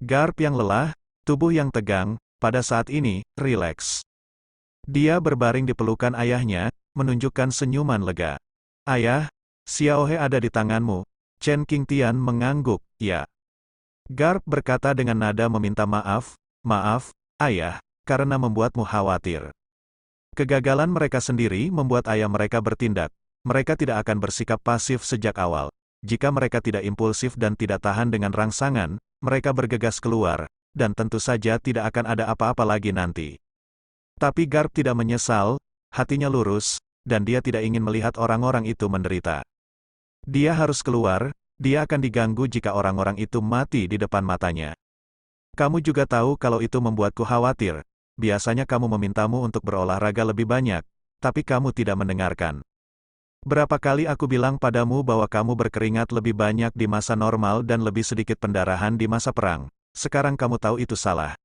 Garp yang lelah, tubuh yang tegang, pada saat ini, rileks. Dia berbaring di pelukan ayahnya, menunjukkan senyuman lega. Ayah, Xiaohe ada di tanganmu. Chen Qingtian mengangguk, ya. Garp berkata dengan nada meminta maaf, maaf, ayah, karena membuatmu khawatir. Kegagalan mereka sendiri membuat ayah mereka bertindak. Mereka tidak akan bersikap pasif sejak awal. Jika mereka tidak impulsif dan tidak tahan dengan rangsangan, mereka bergegas keluar, dan tentu saja tidak akan ada apa-apa lagi nanti. Tapi Garp tidak menyesal, hatinya lurus, dan dia tidak ingin melihat orang-orang itu menderita. Dia harus keluar, dia akan diganggu jika orang-orang itu mati di depan matanya. Kamu juga tahu kalau itu membuatku khawatir. Biasanya kamu memintamu untuk berolahraga lebih banyak, tapi kamu tidak mendengarkan. Berapa kali aku bilang padamu bahwa kamu berkeringat lebih banyak di masa normal dan lebih sedikit pendarahan di masa perang. Sekarang kamu tahu itu salah.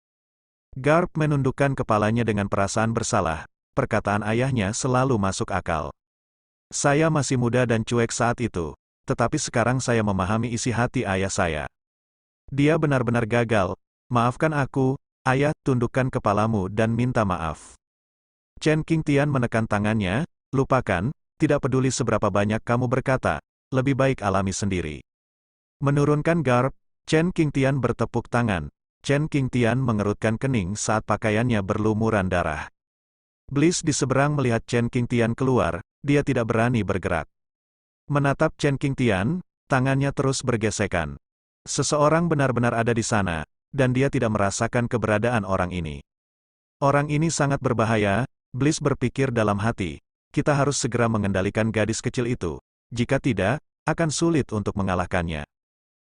Garp menundukkan kepalanya dengan perasaan bersalah. Perkataan ayahnya selalu masuk akal. Saya masih muda dan cuek saat itu, tetapi sekarang saya memahami isi hati ayah saya. Dia benar-benar gagal. Maafkan aku, ayah, tundukkan kepalamu dan minta maaf. Chen Qingtian menekan tangannya, lupakan, tidak peduli seberapa banyak kamu berkata, lebih baik alami sendiri. Menurunkan Garp, Chen Qingtian bertepuk tangan. Chen Qingtian mengerutkan kening saat pakaiannya berlumuran darah. Bliss di seberang melihat Chen Qingtian keluar, dia tidak berani bergerak. Menatap Chen Qingtian, tangannya terus bergesekan. Seseorang benar-benar ada di sana, dan dia tidak merasakan keberadaan orang ini. Orang ini sangat berbahaya, Bliss berpikir dalam hati. Kita harus segera mengendalikan gadis kecil itu. Jika tidak, akan sulit untuk mengalahkannya.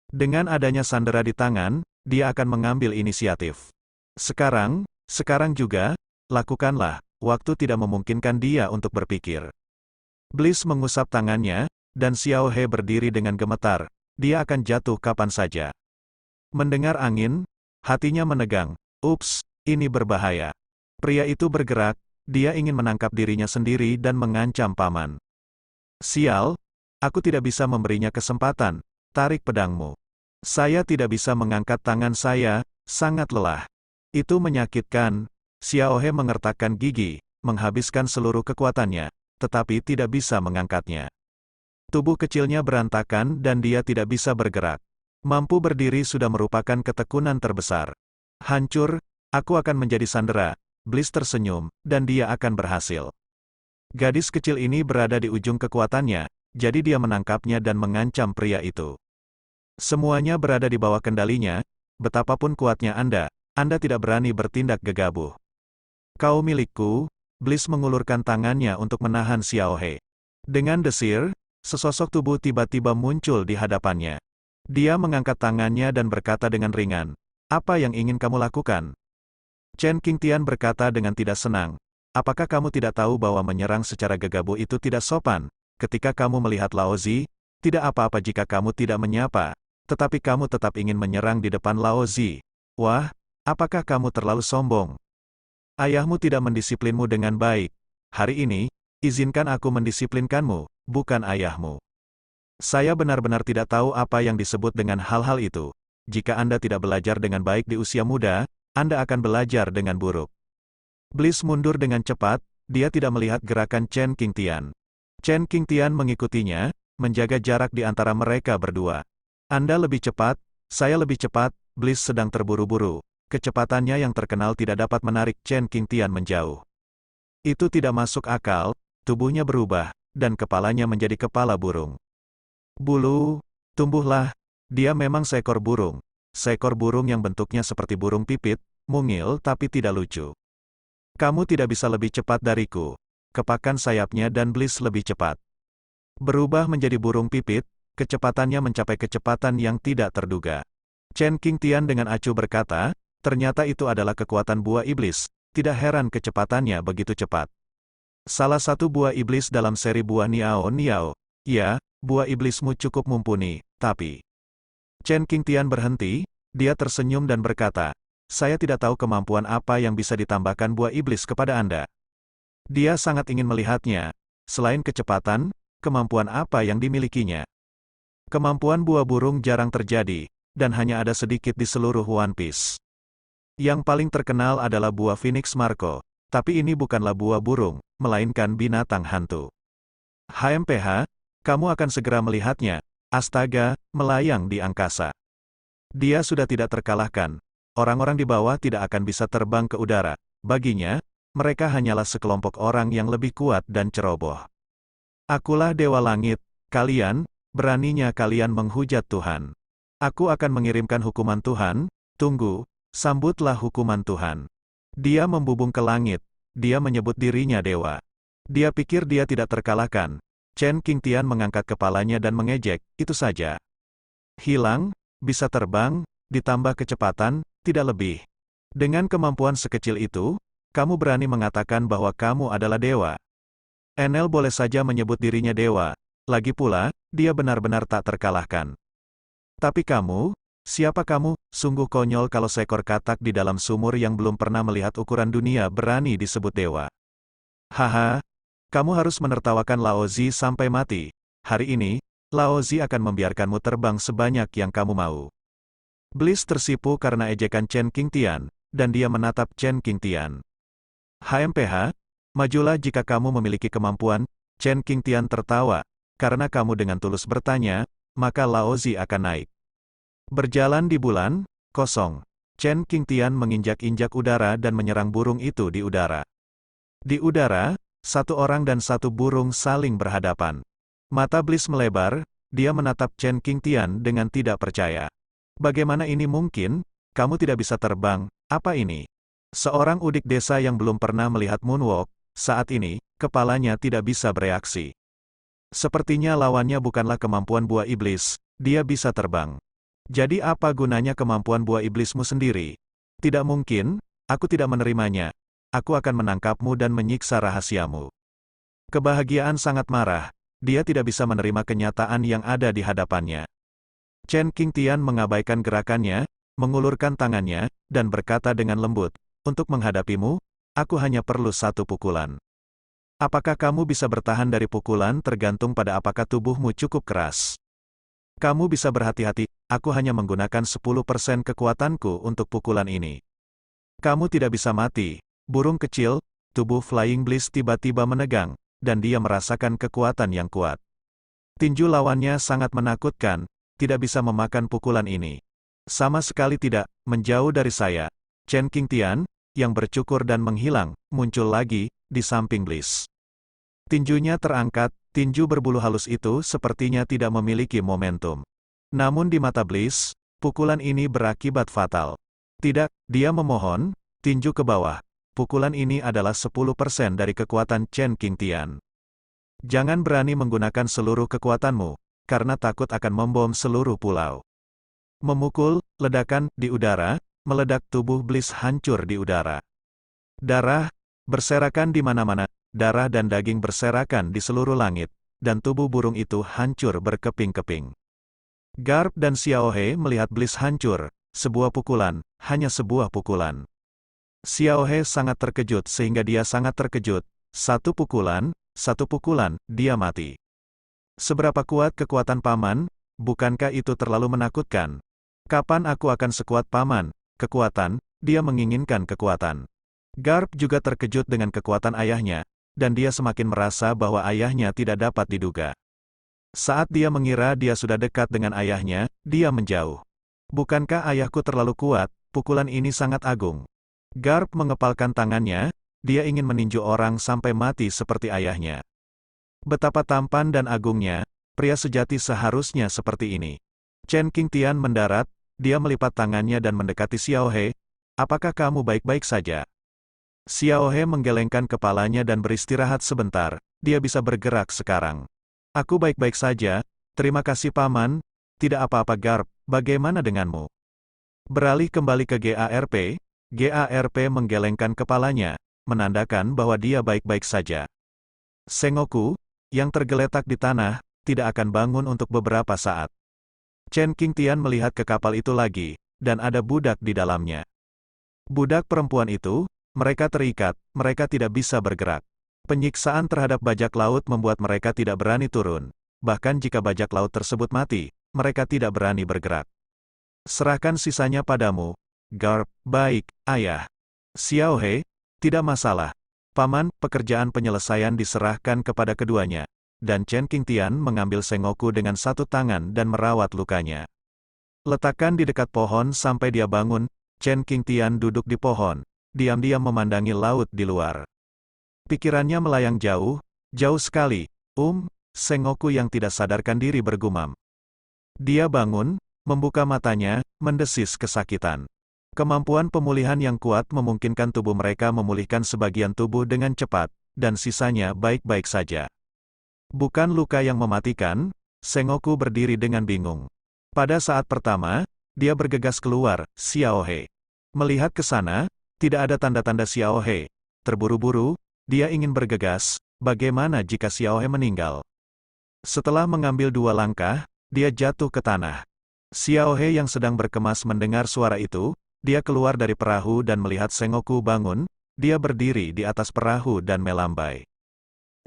Dengan adanya sandera di tangan, dia akan mengambil inisiatif. Sekarang juga, lakukanlah, waktu tidak memungkinkan dia untuk berpikir. Bliss mengusap tangannya, dan Xiaohe berdiri dengan gemetar, dia akan jatuh kapan saja. Mendengar angin, hatinya menegang, ups, ini berbahaya. Pria itu bergerak, dia ingin menangkap dirinya sendiri dan mengancam paman. Sial, aku tidak bisa memberinya kesempatan, tarik pedangmu. Saya tidak bisa mengangkat tangan saya, sangat lelah. Itu menyakitkan, Xiaohe mengertakkan gigi, menghabiskan seluruh kekuatannya, tetapi tidak bisa mengangkatnya. Tubuh kecilnya berantakan dan dia tidak bisa bergerak. Mampu berdiri sudah merupakan ketekunan terbesar. Hancur, aku akan menjadi sandera. Bliss tersenyum, dan dia akan berhasil. Gadis kecil ini berada di ujung kekuatannya, jadi dia menangkapnya dan mengancam pria itu. Semuanya berada di bawah kendalinya, betapapun kuatnya Anda tidak berani bertindak gegabah. Kau milikku, Bliss mengulurkan tangannya untuk menahan Xiaohe. Dengan desir, sesosok tubuh tiba-tiba muncul di hadapannya. Dia mengangkat tangannya dan berkata dengan ringan, apa yang ingin kamu lakukan? Chen Qingtian berkata dengan tidak senang, apakah kamu tidak tahu bahwa menyerang secara gegabah itu tidak sopan? Ketika kamu melihat Lao Zi, tidak apa-apa jika kamu tidak menyapa, tetapi kamu tetap ingin menyerang di depan Lao Zi. Wah, apakah kamu terlalu sombong? Ayahmu tidak mendisiplinmu dengan baik. Hari ini, izinkan aku mendisiplinkanmu, bukan ayahmu. Saya benar-benar tidak tahu apa yang disebut dengan hal-hal itu. Jika Anda tidak belajar dengan baik di usia muda, Anda akan belajar dengan buruk. Bliss mundur dengan cepat, dia tidak melihat gerakan Chen Qingtian. Chen Qingtian mengikutinya, menjaga jarak di antara mereka berdua. Anda lebih cepat, saya lebih cepat, Bliss sedang terburu-buru. Kecepatannya yang terkenal tidak dapat menarik Chen Qingtian menjauh. Itu tidak masuk akal, tubuhnya berubah, dan kepalanya menjadi kepala burung. Bulu, tumbuhlah, dia memang seekor burung. Seekor burung yang bentuknya seperti burung pipit, mungil tapi tidak lucu. Kamu tidak bisa lebih cepat dariku. Kepakan sayapnya dan Bliss lebih cepat. Berubah menjadi burung pipit, kecepatannya mencapai kecepatan yang tidak terduga. Chen Qingtian dengan acuh berkata, ternyata itu adalah kekuatan buah iblis, tidak heran kecepatannya begitu cepat. Salah satu buah iblis dalam seri buah Niao. Ya, buah iblismu cukup mumpuni, tapi... Chen Qingtian berhenti, dia tersenyum dan berkata, saya tidak tahu kemampuan apa yang bisa ditambahkan buah iblis kepada Anda. Dia sangat ingin melihatnya. Selain kecepatan, kemampuan apa yang dimilikinya? Kemampuan buah burung jarang terjadi. dan hanya ada sedikit di seluruh One Piece. Yang paling terkenal adalah buah Phoenix Marco, tapi ini bukanlah buah burung, melainkan binatang hantu. HMPH, kamu akan segera melihatnya, astaga, melayang di angkasa. Dia sudah tidak terkalahkan. Orang-orang di bawah tidak akan bisa terbang ke udara. Baginya, mereka hanyalah sekelompok orang yang lebih kuat dan ceroboh. Akulah Dewa Langit, kalian, beraninya kalian menghujat Tuhan. Aku akan mengirimkan hukuman Tuhan, tunggu, sambutlah hukuman Tuhan. Dia membubung ke langit, dia menyebut dirinya dewa. Dia pikir dia tidak terkalahkan. Chen Qingtian mengangkat kepalanya dan mengejek, itu saja. Hilang, bisa terbang, ditambah kecepatan, tidak lebih. Dengan kemampuan sekecil itu, kamu berani mengatakan bahwa kamu adalah dewa. Enel boleh saja menyebut dirinya dewa, lagi pula, dia benar-benar tak terkalahkan. Tapi kamu, siapa kamu? Sungguh konyol kalau seekor katak di dalam sumur yang belum pernah melihat ukuran dunia berani disebut dewa. Haha, kamu harus menertawakan Laozi sampai mati. Hari ini, Laozi akan membiarkanmu terbang sebanyak yang kamu mau. Bliss tersipu karena ejekan Chen Qingtian, dan dia menatap Chen Qingtian. HMPH, majulah jika kamu memiliki kemampuan. Chen Qingtian tertawa, karena kamu dengan tulus bertanya, maka Laozi akan naik. Berjalan di bulan, kosong. Chen Qingtian menginjak-injak udara dan menyerang burung itu di udara. Di udara, satu orang dan satu burung saling berhadapan. Mata Bliss melebar, dia menatap Chen Qingtian dengan tidak percaya. Bagaimana ini mungkin? Kamu tidak bisa terbang, apa ini? Seorang udik desa yang belum pernah melihat moonwalk, saat ini, kepalanya tidak bisa bereaksi. Sepertinya lawannya bukanlah kemampuan buah iblis, dia bisa terbang. Jadi apa gunanya kemampuan buah iblismu sendiri? Tidak mungkin, aku tidak menerimanya. Aku akan menangkapmu dan menyiksa rahasiamu. Kebahagiaan sangat marah, dia tidak bisa menerima kenyataan yang ada di hadapannya. Chen Qingtian mengabaikan gerakannya, mengulurkan tangannya, dan berkata dengan lembut, untuk menghadapimu, aku hanya perlu satu pukulan. Apakah kamu bisa bertahan dari pukulan tergantung pada apakah tubuhmu cukup keras. Kamu bisa berhati-hati, aku hanya menggunakan 10% kekuatanku untuk pukulan ini. Kamu tidak bisa mati. Burung kecil, tubuh Flying Bliss tiba-tiba menegang, dan dia merasakan kekuatan yang kuat. Tinju lawannya sangat menakutkan, tidak bisa memakan pukulan ini. Sama sekali tidak, menjauh dari saya. Chen Qingtian, yang bercukur dan menghilang, muncul lagi, di samping Bliss. Tinjunya terangkat, tinju berbulu halus itu sepertinya tidak memiliki momentum. Namun di mata Bliss, pukulan ini berakibat fatal. Tidak, dia memohon, tinju ke bawah. Pukulan ini adalah 10% dari kekuatan Chen Qingtian. Jangan berani menggunakan seluruh kekuatanmu, karena takut akan membom seluruh pulau. Memukul, ledakan, di udara, meledak tubuh Bliss hancur di udara. Darah, berserakan di mana-mana, darah dan daging berserakan di seluruh langit, dan tubuh burung itu hancur berkeping-keping. Garp dan Xiaohe melihat Bliss hancur, sebuah pukulan, hanya sebuah pukulan. Xiaohe sangat terkejut sehingga dia sangat terkejut, satu pukulan, dia mati. Seberapa kuat kekuatan paman, bukankah itu terlalu menakutkan? Kapan aku akan sekuat paman? Kekuatan, dia menginginkan kekuatan. Garp juga terkejut dengan kekuatan ayahnya, dan dia semakin merasa bahwa ayahnya tidak dapat diduga. Saat dia mengira dia sudah dekat dengan ayahnya, dia menjauh. Bukankah ayahku terlalu kuat? Pukulan ini sangat agung. Garp mengepalkan tangannya, dia ingin meninju orang sampai mati seperti ayahnya. Betapa tampan dan agungnya, pria sejati seharusnya seperti ini. Chen Qingtian mendarat, dia melipat tangannya dan mendekati Xiaohe. Apakah kamu baik-baik saja? Xiaohe menggelengkan kepalanya dan beristirahat sebentar, dia bisa bergerak sekarang. Aku baik-baik saja, terima kasih paman. Tidak apa-apa Garp, bagaimana denganmu? Beralih kembali ke GARP, GARP menggelengkan kepalanya, menandakan bahwa dia baik-baik saja. Sengoku, yang tergeletak di tanah, tidak akan bangun untuk beberapa saat. Chen Qingtian melihat ke kapal itu lagi, dan ada budak di dalamnya. Budak perempuan itu, mereka terikat, mereka tidak bisa bergerak. Penyiksaan terhadap bajak laut membuat mereka tidak berani turun. Bahkan jika bajak laut tersebut mati, mereka tidak berani bergerak. Serahkan sisanya padamu. Garp, baik, ayah. Xiao He, tidak masalah. Paman, pekerjaan penyelesaian diserahkan kepada keduanya. Dan Chen Qingtian mengambil Sengoku dengan satu tangan dan merawat lukanya. Letakkan di dekat pohon sampai dia bangun. Chen Qingtian duduk di pohon, diam-diam memandangi laut di luar. Pikirannya melayang jauh, jauh sekali. Sengoku yang tidak sadarkan diri bergumam. Dia bangun, membuka matanya, mendesis kesakitan. Kemampuan pemulihan yang kuat memungkinkan tubuh mereka memulihkan sebagian tubuh dengan cepat, dan sisanya baik-baik saja. Bukan luka yang mematikan, Sengoku berdiri dengan bingung. Pada saat pertama, dia bergegas keluar, Xiao He. Melihat ke sana, tidak ada tanda-tanda Xiao He. Terburu-buru, dia ingin bergegas, bagaimana jika Xiao He meninggal? Setelah mengambil 2 langkah, dia jatuh ke tanah. Xiao He yang sedang berkemas mendengar suara itu, dia keluar dari perahu dan melihat Sengoku bangun, dia berdiri di atas perahu dan melambai.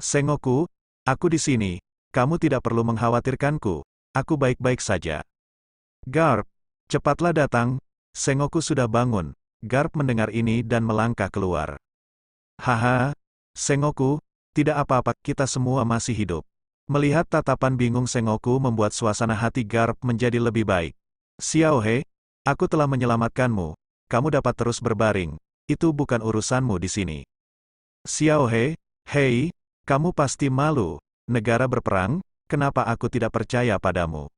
Sengoku, aku di sini, kamu tidak perlu mengkhawatirkanku, aku baik-baik saja. Garp, cepatlah datang, Sengoku sudah bangun. Garp mendengar ini dan melangkah keluar. Haha, Sengoku, tidak apa-apa, kita semua masih hidup. Melihat tatapan bingung Sengoku membuat suasana hati Garp menjadi lebih baik. Xiao He, aku telah menyelamatkanmu, kamu dapat terus berbaring, itu bukan urusanmu di sini. Xiao He, hei, kamu pasti malu, negara berperang, kenapa aku tidak percaya padamu?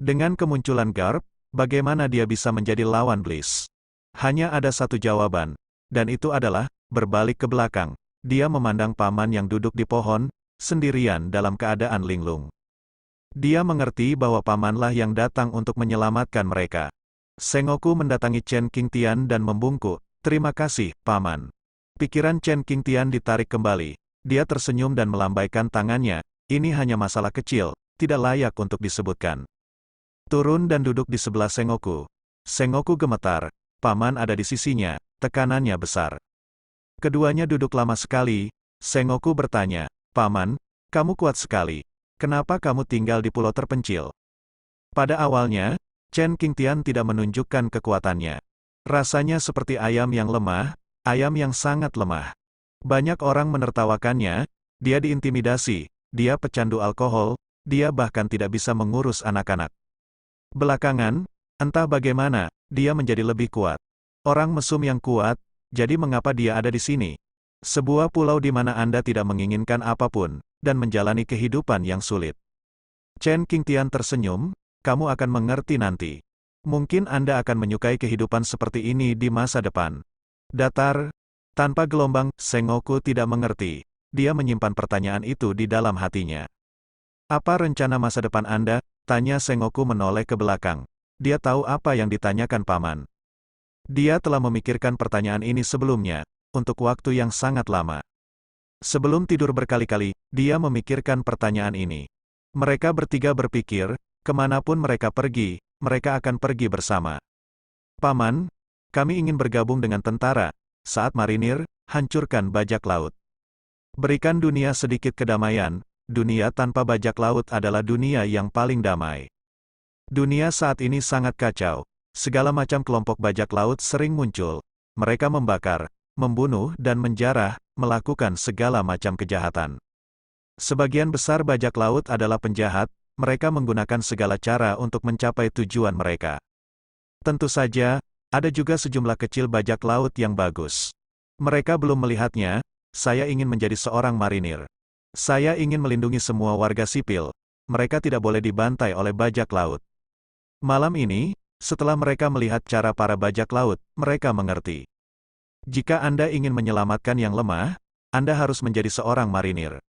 Dengan kemunculan Garp, bagaimana dia bisa menjadi lawan Bliss? Hanya ada satu jawaban, dan itu adalah, berbalik ke belakang. Dia memandang paman yang duduk di pohon, sendirian dalam keadaan linglung. Dia mengerti bahwa pamanlah yang datang untuk menyelamatkan mereka. Sengoku mendatangi Chen Qingtian dan membungkuk, terima kasih, paman. Pikiran Chen Qingtian ditarik kembali. Dia tersenyum dan melambaikan tangannya, ini hanya masalah kecil, tidak layak untuk disebutkan. Turun dan duduk di sebelah Sengoku. Sengoku gemetar, paman ada di sisinya, tekanannya besar. Keduanya duduk lama sekali, Sengoku bertanya, paman, kamu kuat sekali. Kenapa kamu tinggal di pulau terpencil? Pada awalnya, Chen Qingtian tidak menunjukkan kekuatannya. Rasanya seperti ayam yang lemah, ayam yang sangat lemah. Banyak orang menertawakannya, dia diintimidasi, dia pecandu alkohol, dia bahkan tidak bisa mengurus anak-anak. Belakangan, entah bagaimana, dia menjadi lebih kuat. Orang mesum yang kuat, jadi mengapa dia ada di sini? Sebuah pulau di mana Anda tidak menginginkan apapun, dan menjalani kehidupan yang sulit. Chen Qingtian tersenyum, kamu akan mengerti nanti. Mungkin Anda akan menyukai kehidupan seperti ini di masa depan. Datar, tanpa gelombang, Sengoku tidak mengerti. Dia menyimpan pertanyaan itu di dalam hatinya. Apa rencana masa depan Anda? Tanya Sengoku menoleh ke belakang. Dia tahu apa yang ditanyakan paman. Dia telah memikirkan pertanyaan ini sebelumnya, untuk waktu yang sangat lama. Sebelum tidur berkali-kali, dia memikirkan pertanyaan ini. Mereka bertiga berpikir, kemanapun mereka pergi, mereka akan pergi bersama. Paman, kami ingin bergabung dengan tentara, saat marinir, hancurkan bajak laut. Berikan dunia sedikit kedamaian, dunia tanpa bajak laut adalah dunia yang paling damai. Dunia saat ini sangat kacau, segala macam kelompok bajak laut sering muncul, mereka membakar, membunuh dan menjarah, melakukan segala macam kejahatan. Sebagian besar bajak laut adalah penjahat, mereka menggunakan segala cara untuk mencapai tujuan mereka. Tentu saja, ada juga sejumlah kecil bajak laut yang bagus. Mereka belum melihatnya, saya ingin menjadi seorang marinir. Saya ingin melindungi semua warga sipil, mereka tidak boleh dibantai oleh bajak laut. Malam ini, setelah mereka melihat cara para bajak laut, mereka mengerti. Jika Anda ingin menyelamatkan yang lemah, Anda harus menjadi seorang marinir.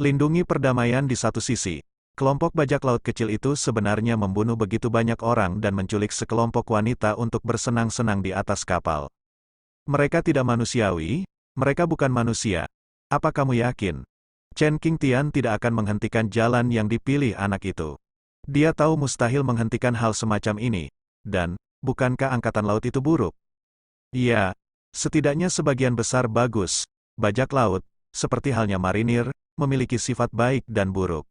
Lindungi perdamaian di satu sisi. Kelompok bajak laut kecil itu sebenarnya membunuh begitu banyak orang dan menculik sekelompok wanita untuk bersenang-senang di atas kapal. Mereka tidak manusiawi, mereka bukan manusia. Apa kamu yakin? Chen Qingtian tidak akan menghentikan jalan yang dipilih anak itu. Dia tahu mustahil menghentikan hal semacam ini, dan, bukankah angkatan laut itu buruk? Iya. Setidaknya sebagian besar bagus, bajak laut, seperti halnya marinir, memiliki sifat baik dan buruk.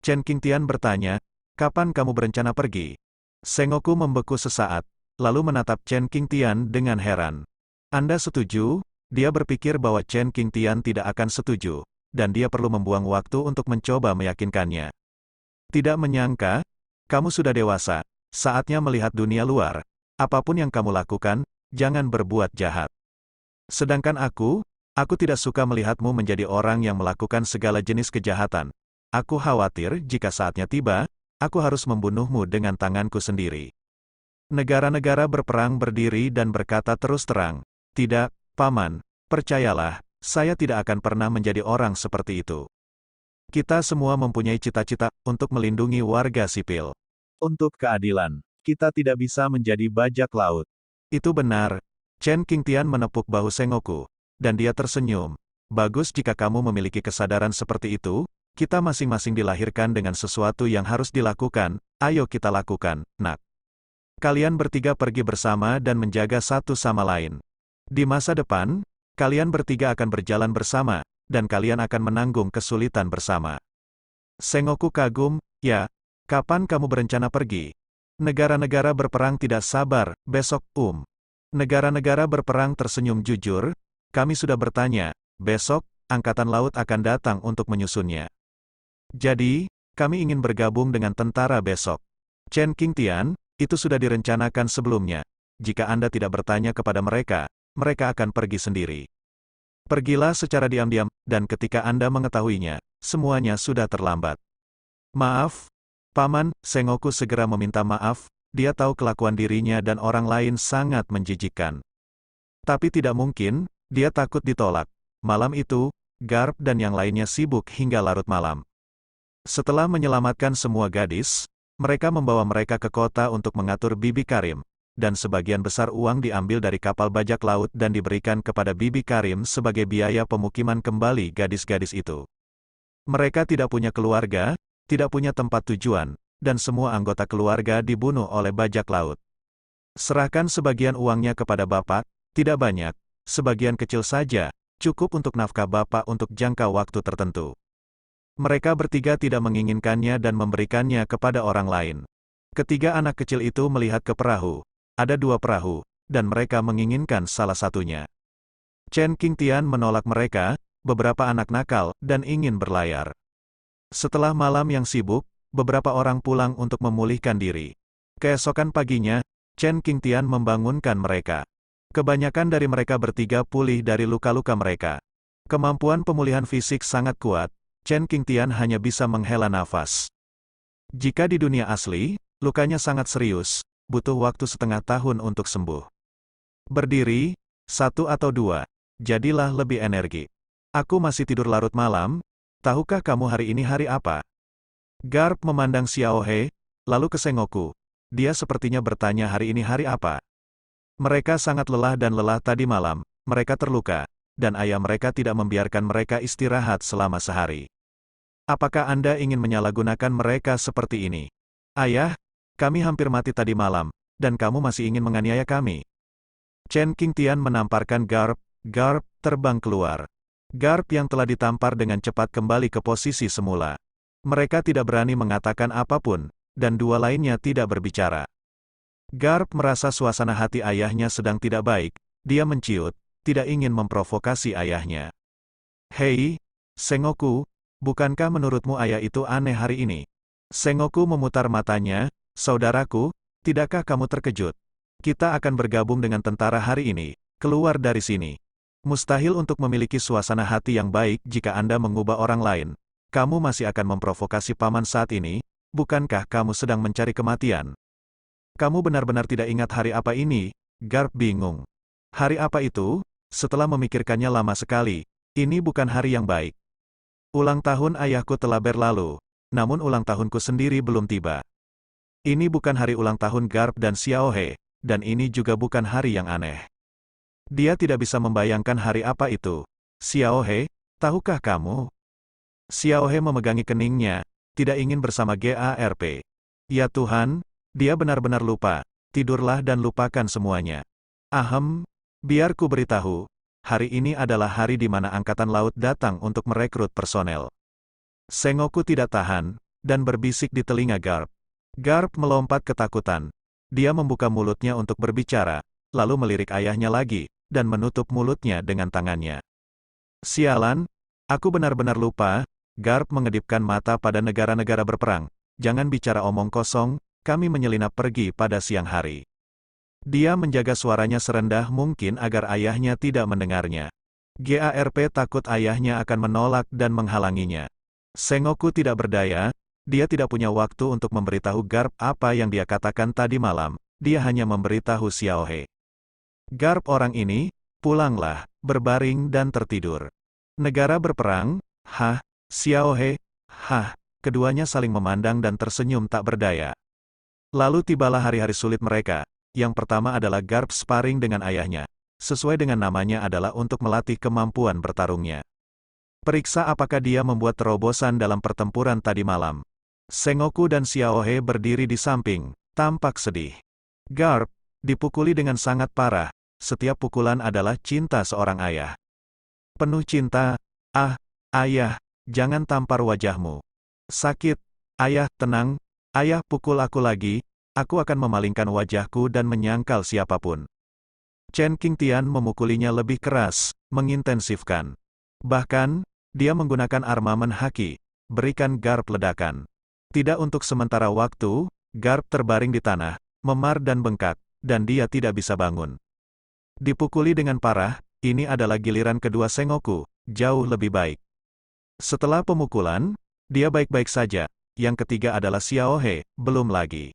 Chen Qingtian bertanya, kapan kamu berencana pergi? Sengoku membeku sesaat, lalu menatap Chen Qingtian dengan heran. Anda setuju? Dia berpikir bahwa Chen Qingtian tidak akan setuju, dan dia perlu membuang waktu untuk mencoba meyakinkannya. Tidak menyangka, kamu sudah dewasa, saatnya melihat dunia luar. Apapun yang kamu lakukan, jangan berbuat jahat. Sedangkan aku tidak suka melihatmu menjadi orang yang melakukan segala jenis kejahatan. Aku khawatir jika saatnya tiba, aku harus membunuhmu dengan tanganku sendiri. Negara-negara berperang berdiri dan berkata terus terang, tidak, Paman, percayalah, saya tidak akan pernah menjadi orang seperti itu. Kita semua mempunyai cita-cita untuk melindungi warga sipil. Untuk keadilan, kita tidak bisa menjadi bajak laut. Itu benar. Chen Qingtian menepuk bahu Sengoku, dan dia tersenyum. Bagus jika kamu memiliki kesadaran seperti itu, kita masing-masing dilahirkan dengan sesuatu yang harus dilakukan, ayo kita lakukan, nak. Kalian bertiga pergi bersama dan menjaga satu sama lain. Di masa depan, kalian bertiga akan berjalan bersama, dan kalian akan menanggung kesulitan bersama. Sengoku kagum, ya, kapan kamu berencana pergi? Negara-negara berperang tidak sabar, besok, Negara-negara berperang tersenyum jujur, kami sudah bertanya, besok, Angkatan Laut akan datang untuk menyusunnya. Jadi, kami ingin bergabung dengan tentara besok. Chen Qingtian, itu sudah direncanakan sebelumnya. Jika Anda tidak bertanya kepada mereka, mereka akan pergi sendiri. Pergilah secara diam-diam, dan ketika Anda mengetahuinya, semuanya sudah terlambat. Maaf, Paman, Sengoku segera meminta maaf, dia tahu kelakuan dirinya dan orang lain sangat menjijikkan. Tapi tidak mungkin, dia takut ditolak. Malam itu, Garp dan yang lainnya sibuk hingga larut malam. Setelah menyelamatkan semua gadis, mereka membawa mereka ke kota untuk mengatur Bibi Karim, dan sebagian besar uang diambil dari kapal bajak laut dan diberikan kepada Bibi Karim sebagai biaya pemukiman kembali gadis-gadis itu. Mereka tidak punya keluarga, tidak punya tempat tujuan, dan semua anggota keluarga dibunuh oleh bajak laut. Serahkan sebagian uangnya kepada Bapak, tidak banyak, sebagian kecil saja, cukup untuk nafkah Bapak untuk jangka waktu tertentu. Mereka bertiga tidak menginginkannya dan memberikannya kepada orang lain. Ketiga anak kecil itu melihat ke perahu. Ada 2 perahu, dan mereka menginginkan salah satunya. Chen Qingtian menolak mereka, beberapa anak nakal, dan ingin berlayar. Setelah malam yang sibuk, beberapa orang pulang untuk memulihkan diri. Keesokan paginya, Chen Qingtian membangunkan mereka. Kebanyakan dari mereka bertiga pulih dari luka-luka mereka. Kemampuan pemulihan fisik sangat kuat, Chen Qingtian hanya bisa menghela nafas. Jika di dunia asli, lukanya sangat serius, butuh waktu setengah tahun untuk sembuh. Berdiri, 1 atau 2, jadilah lebih energi. Aku masih tidur larut malam, tahukah kamu hari ini hari apa? Garp memandang Xiao He, lalu ke Sengoku. Dia sepertinya bertanya hari ini hari apa? Mereka sangat lelah dan lelah tadi malam, mereka terluka, dan ayah mereka tidak membiarkan mereka istirahat selama sehari. Apakah Anda ingin menyalahgunakan mereka seperti ini? Ayah, kami hampir mati tadi malam, dan kamu masih ingin menganiaya kami. Chen Qingtian menamparkan Garp, Garp terbang keluar. Garp yang telah ditampar dengan cepat kembali ke posisi semula. Mereka tidak berani mengatakan apapun, dan 2 lainnya tidak berbicara. Garp merasa suasana hati ayahnya sedang tidak baik, dia menciut, tidak ingin memprovokasi ayahnya. Hei, Sengoku, bukankah menurutmu ayah itu aneh hari ini? Sengoku memutar matanya, saudaraku, tidakkah kamu terkejut? Kita akan bergabung dengan tentara hari ini, keluar dari sini. Mustahil untuk memiliki suasana hati yang baik jika Anda mengubah orang lain. Kamu masih akan memprovokasi paman saat ini, bukankah kamu sedang mencari kematian? Kamu benar-benar tidak ingat hari apa ini? Garp bingung. Hari apa itu? Setelah memikirkannya lama sekali, ini bukan hari yang baik. Ulang tahun ayahku telah berlalu, namun ulang tahunku sendiri belum tiba. Ini bukan hari ulang tahun Garp dan Xiao He, dan ini juga bukan hari yang aneh. Dia tidak bisa membayangkan hari apa itu. Xiao He, tahukah kamu? Xiao He memegangi keningnya, tidak ingin bersama Garp. Ya Tuhan, dia benar-benar lupa. Tidurlah dan lupakan semuanya. Biar ku beritahu, hari ini adalah hari di mana Angkatan Laut datang untuk merekrut personel. Sengoku tidak tahan, dan berbisik di telinga Garp. Garp melompat ketakutan, dia membuka mulutnya untuk berbicara, lalu melirik ayahnya lagi, dan menutup mulutnya dengan tangannya. Sialan, aku benar-benar lupa. Garp mengedipkan mata pada negara-negara berperang. Jangan bicara omong kosong, kami menyelinap pergi pada siang hari. Dia menjaga suaranya serendah mungkin agar ayahnya tidak mendengarnya. Garp takut ayahnya akan menolak dan menghalanginya. Sengoku tidak berdaya, dia tidak punya waktu untuk memberitahu Garp apa yang dia katakan tadi malam, dia hanya memberitahu Xiaohe. Garp orang ini, pulanglah, berbaring dan tertidur. Negara berperang, hah, Xiaohe, hah, keduanya saling memandang dan tersenyum tak berdaya. Lalu tibalah hari-hari sulit mereka. Yang pertama adalah Garp sparring dengan ayahnya. Sesuai dengan namanya adalah untuk melatih kemampuan bertarungnya. Periksa apakah dia membuat terobosan dalam pertempuran tadi malam. Sengoku dan Xiaohe berdiri di samping, tampak sedih. Garp dipukuli dengan sangat parah. Setiap pukulan adalah cinta seorang ayah. Penuh cinta, ayah, jangan tampar wajahmu. Sakit, ayah, tenang, ayah pukul aku lagi, aku akan memalingkan wajahku dan menyangkal siapapun. Chen Qingtian memukulinya lebih keras, mengintensifkan. Bahkan, dia menggunakan armamen haki, berikan Garp ledakan. Tidak untuk sementara waktu, Garp terbaring di tanah, memar dan bengkak, dan dia tidak bisa bangun. Dipukuli dengan parah, ini adalah giliran kedua Sengoku, jauh lebih baik. Setelah pemukulan, dia baik-baik saja. Yang ketiga adalah Xiaohe, belum lagi.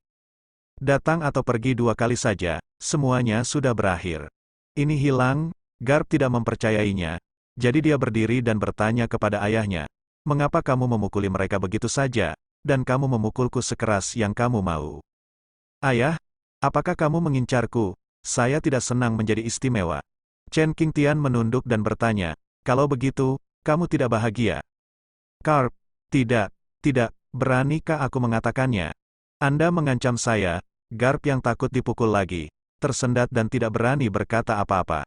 Datang atau pergi 2 kali saja, semuanya sudah berakhir. Ini hilang, Garp tidak mempercayainya. Jadi dia berdiri dan bertanya kepada ayahnya, mengapa kamu memukuli mereka begitu saja, dan kamu memukulku sekeras yang kamu mau? Ayah, apakah kamu mengincarku? Saya tidak senang menjadi istimewa. Chen Qingtian menunduk dan bertanya, kalau begitu, kamu tidak bahagia? Garp, tidak, beranikah aku mengatakannya? Anda mengancam saya. Garp yang takut dipukul lagi, tersendat dan tidak berani berkata apa-apa.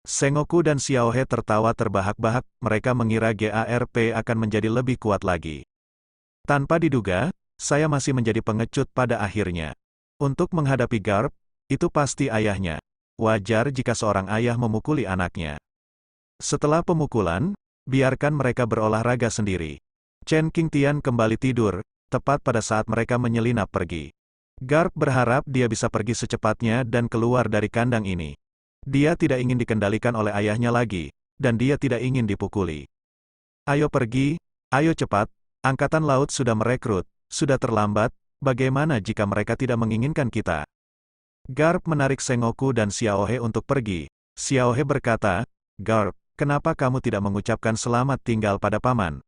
Sengoku dan Xiaohe tertawa terbahak-bahak, mereka mengira Garp akan menjadi lebih kuat lagi. Tanpa diduga, saya masih menjadi pengecut pada akhirnya. Untuk menghadapi Garp, itu pasti ayahnya. Wajar jika seorang ayah memukuli anaknya. Setelah pemukulan, biarkan mereka berolahraga sendiri. Chen Qingtian kembali tidur, tepat pada saat mereka menyelinap pergi. Garp berharap dia bisa pergi secepatnya dan keluar dari kandang ini. Dia tidak ingin dikendalikan oleh ayahnya lagi, dan dia tidak ingin dipukuli. Ayo pergi, ayo cepat, Angkatan Laut sudah merekrut, sudah terlambat, bagaimana jika mereka tidak menginginkan kita? Garp menarik Sengoku dan Xiaohe untuk pergi. Xiaohe berkata, Garp, kenapa kamu tidak mengucapkan selamat tinggal pada paman?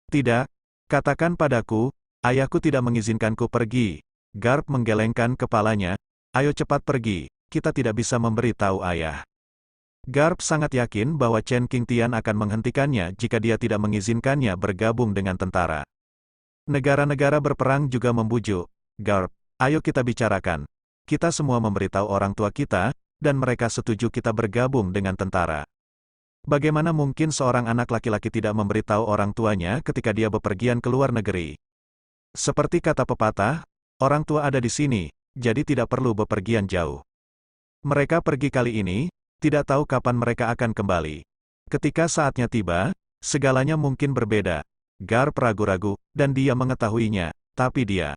Tidak, katakan padaku, ayahku tidak mengizinkanku pergi. Garp menggelengkan kepalanya, ayo cepat pergi, kita tidak bisa memberi tahu ayah. Garp sangat yakin bahwa Chen Qingtian akan menghentikannya jika dia tidak mengizinkannya bergabung dengan tentara. Negara-negara berperang juga membujuk, Garp, ayo kita bicarakan. Kita semua memberitahu orang tua kita, dan mereka setuju kita bergabung dengan tentara. Bagaimana mungkin seorang anak laki-laki tidak memberitahu orang tuanya ketika dia bepergian ke luar negeri? Seperti kata pepatah, orang tua ada di sini, jadi tidak perlu bepergian jauh. Mereka pergi kali ini, tidak tahu kapan mereka akan kembali. Ketika saatnya tiba, segalanya mungkin berbeda. Garp ragu-ragu, dan dia mengetahuinya, tapi dia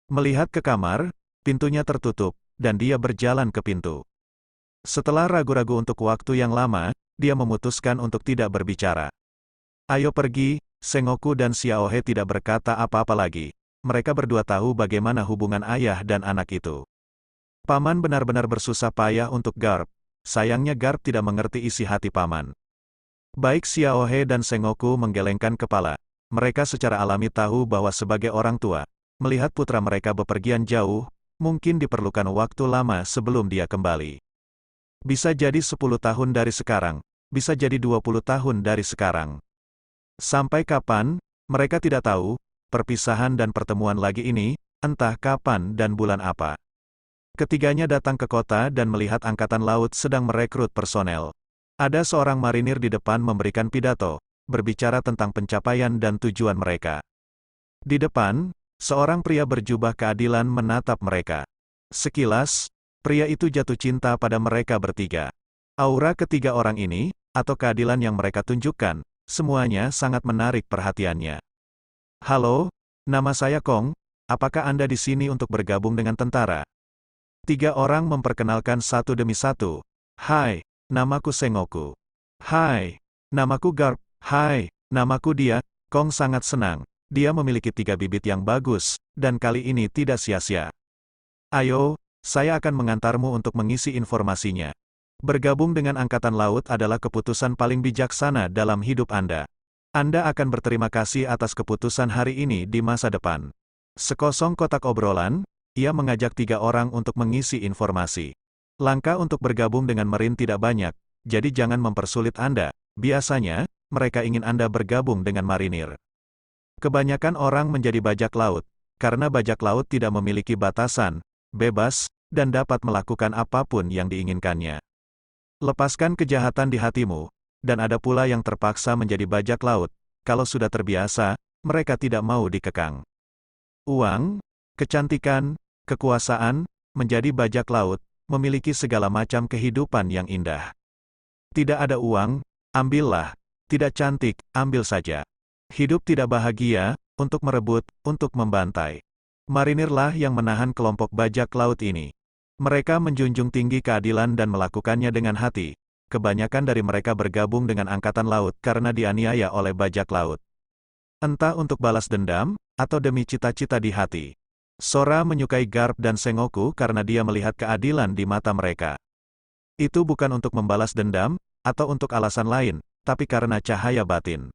melihat ke kamar, pintunya tertutup, dan dia berjalan ke pintu. Setelah ragu-ragu untuk waktu yang lama, dia memutuskan untuk tidak berbicara. Ayo pergi, Sengoku dan Xiaohe tidak berkata apa-apa lagi. Mereka berdua tahu bagaimana hubungan ayah dan anak itu. Paman benar-benar bersusah payah untuk Garp. Sayangnya Garp tidak mengerti isi hati paman. Baik Xiaohe dan Sengoku menggelengkan kepala. Mereka secara alami tahu bahwa sebagai orang tua, melihat putra mereka bepergian jauh, mungkin diperlukan waktu lama sebelum dia kembali. Bisa jadi 10 tahun dari sekarang, bisa jadi 20 tahun dari sekarang. Sampai kapan, mereka tidak tahu, perpisahan dan pertemuan lagi ini, entah kapan dan bulan apa. Ketiganya datang ke kota dan melihat Angkatan Laut sedang merekrut personel. Ada seorang marinir di depan memberikan pidato, berbicara tentang pencapaian dan tujuan mereka. Di depan, seorang pria berjubah keadilan menatap mereka. Sekilas, pria itu jatuh cinta pada mereka bertiga. Aura ketiga orang ini, atau keadilan yang mereka tunjukkan, semuanya sangat menarik perhatiannya. Halo, nama saya Kong, apakah Anda di sini untuk bergabung dengan tentara? Tiga orang memperkenalkan satu demi satu. Hai, namaku Sengoku. Hai, namaku Garp. Hai, namaku Dia. Kong sangat senang. Dia memiliki 3 bibit yang bagus, dan kali ini tidak sia-sia. Ayo, saya akan mengantarmu untuk mengisi informasinya. Bergabung dengan Angkatan Laut adalah keputusan paling bijaksana dalam hidup Anda. Anda akan berterima kasih atas keputusan hari ini di masa depan. Sekosong kotak obrolan, ia mengajak 3 orang untuk mengisi informasi. Langkah untuk bergabung dengan Marine tidak banyak, jadi jangan mempersulit Anda. Biasanya, mereka ingin Anda bergabung dengan marinir. Kebanyakan orang menjadi bajak laut, karena bajak laut tidak memiliki batasan, bebas, dan dapat melakukan apapun yang diinginkannya. Lepaskan kejahatan di hatimu, dan ada pula yang terpaksa menjadi bajak laut. Kalau sudah terbiasa, mereka tidak mau dikekang. Uang, kecantikan, kekuasaan, menjadi bajak laut, memiliki segala macam kehidupan yang indah. Tidak ada uang, ambillah. Tidak cantik, ambil saja. Hidup tidak bahagia, untuk merebut, untuk membantai. Marinirlah yang menahan kelompok bajak laut ini. Mereka menjunjung tinggi keadilan dan melakukannya dengan hati. Kebanyakan dari mereka bergabung dengan Angkatan Laut karena dianiaya oleh bajak laut. Entah untuk balas dendam, atau demi cita-cita di hati. Sora menyukai Garp dan Sengoku karena dia melihat keadilan di mata mereka. Itu bukan untuk membalas dendam, atau untuk alasan lain, tapi karena cahaya batin.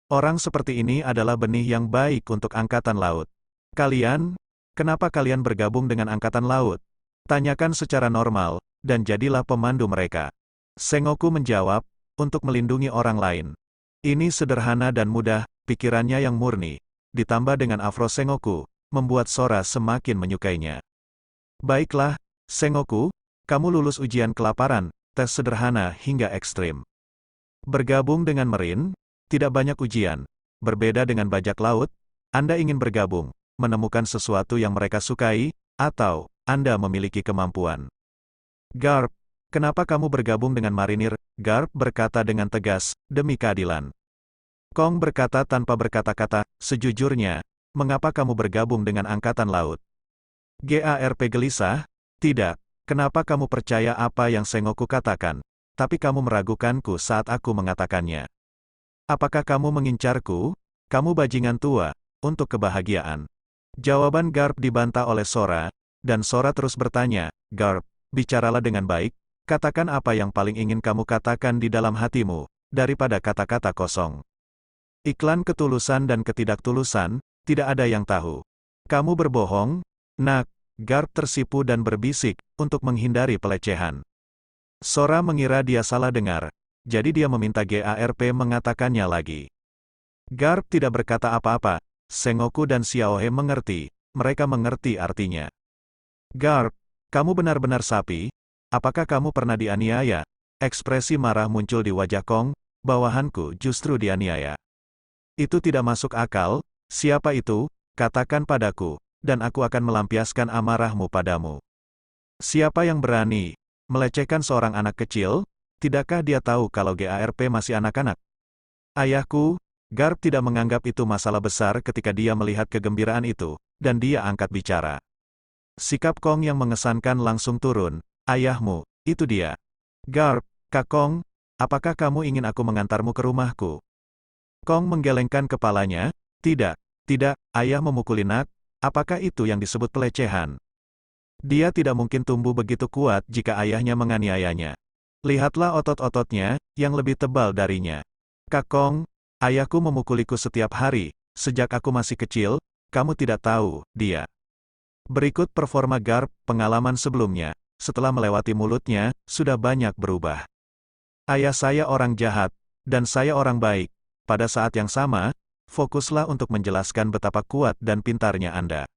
Orang seperti ini adalah benih yang baik untuk Angkatan Laut. Kalian, kenapa kalian bergabung dengan Angkatan Laut? Tanyakan secara normal, dan jadilah pemandu mereka. Sengoku menjawab, untuk melindungi orang lain. Ini sederhana dan mudah, pikirannya yang murni, ditambah dengan afro Sengoku, membuat Sora semakin menyukainya. Baiklah, Sengoku, kamu lulus ujian kelaparan, tes sederhana hingga ekstrim. Bergabung dengan Marine, tidak banyak ujian. Berbeda dengan bajak laut, Anda ingin bergabung, menemukan sesuatu yang mereka sukai, atau Anda memiliki kemampuan. Garp, kenapa kamu bergabung dengan marinir? Garp berkata dengan tegas, demi keadilan. Kong berkata tanpa berkata-kata, sejujurnya, mengapa kamu bergabung dengan Angkatan Laut? Garp gelisah, tidak, kenapa kamu percaya apa yang Sengoku katakan, tapi kamu meragukanku saat aku mengatakannya. Apakah kamu mengincarku? Kamu bajingan tua, untuk kebahagiaan. Jawaban Garp dibantah oleh Sora, dan Sora terus bertanya, Garp, bicaralah dengan baik, katakan apa yang paling ingin kamu katakan di dalam hatimu, daripada kata-kata kosong. Iklan ketulusan dan ketidaktulusan, tidak ada yang tahu. Kamu berbohong, nak. Garp tersipu dan berbisik, untuk menghindari pelecehan. Sora mengira dia salah dengar, jadi dia meminta Garp mengatakannya lagi. Garp tidak berkata apa-apa, Sengoku dan Xiaohe mengerti, mereka mengerti artinya. Garp, kamu benar-benar sapi, apakah kamu pernah dianiaya? Ekspresi marah muncul di wajah Kong, bawahanku justru dianiaya. Itu tidak masuk akal, siapa itu? Katakan padaku, dan aku akan melampiaskan amarahmu padamu. Siapa yang berani melecehkan seorang anak kecil? Tidakkah dia tahu kalau Garp masih anak-anak? Ayahku, Garp tidak menganggap itu masalah besar ketika dia melihat kegembiraan itu, dan dia angkat bicara. Sikap Kong yang mengesankan langsung turun, ayahmu, itu dia. Garp, Kak Kong, apakah kamu ingin aku mengantarmu ke rumahku? Kong menggelengkan kepalanya, tidak, ayah memukuli nak, apakah itu yang disebut pelecehan? Dia tidak mungkin tumbuh begitu kuat jika ayahnya menganiayanya. Lihatlah otot-ototnya, yang lebih tebal darinya. Kak Kong, ayahku memukuliku setiap hari, sejak aku masih kecil, kamu tidak tahu, dia. Berikut performa Garp, pengalaman sebelumnya, setelah melewati mulutnya, sudah banyak berubah. Ayah saya orang jahat, dan saya orang baik. Pada saat yang sama, fokuslah untuk menjelaskan betapa kuat dan pintarnya Anda.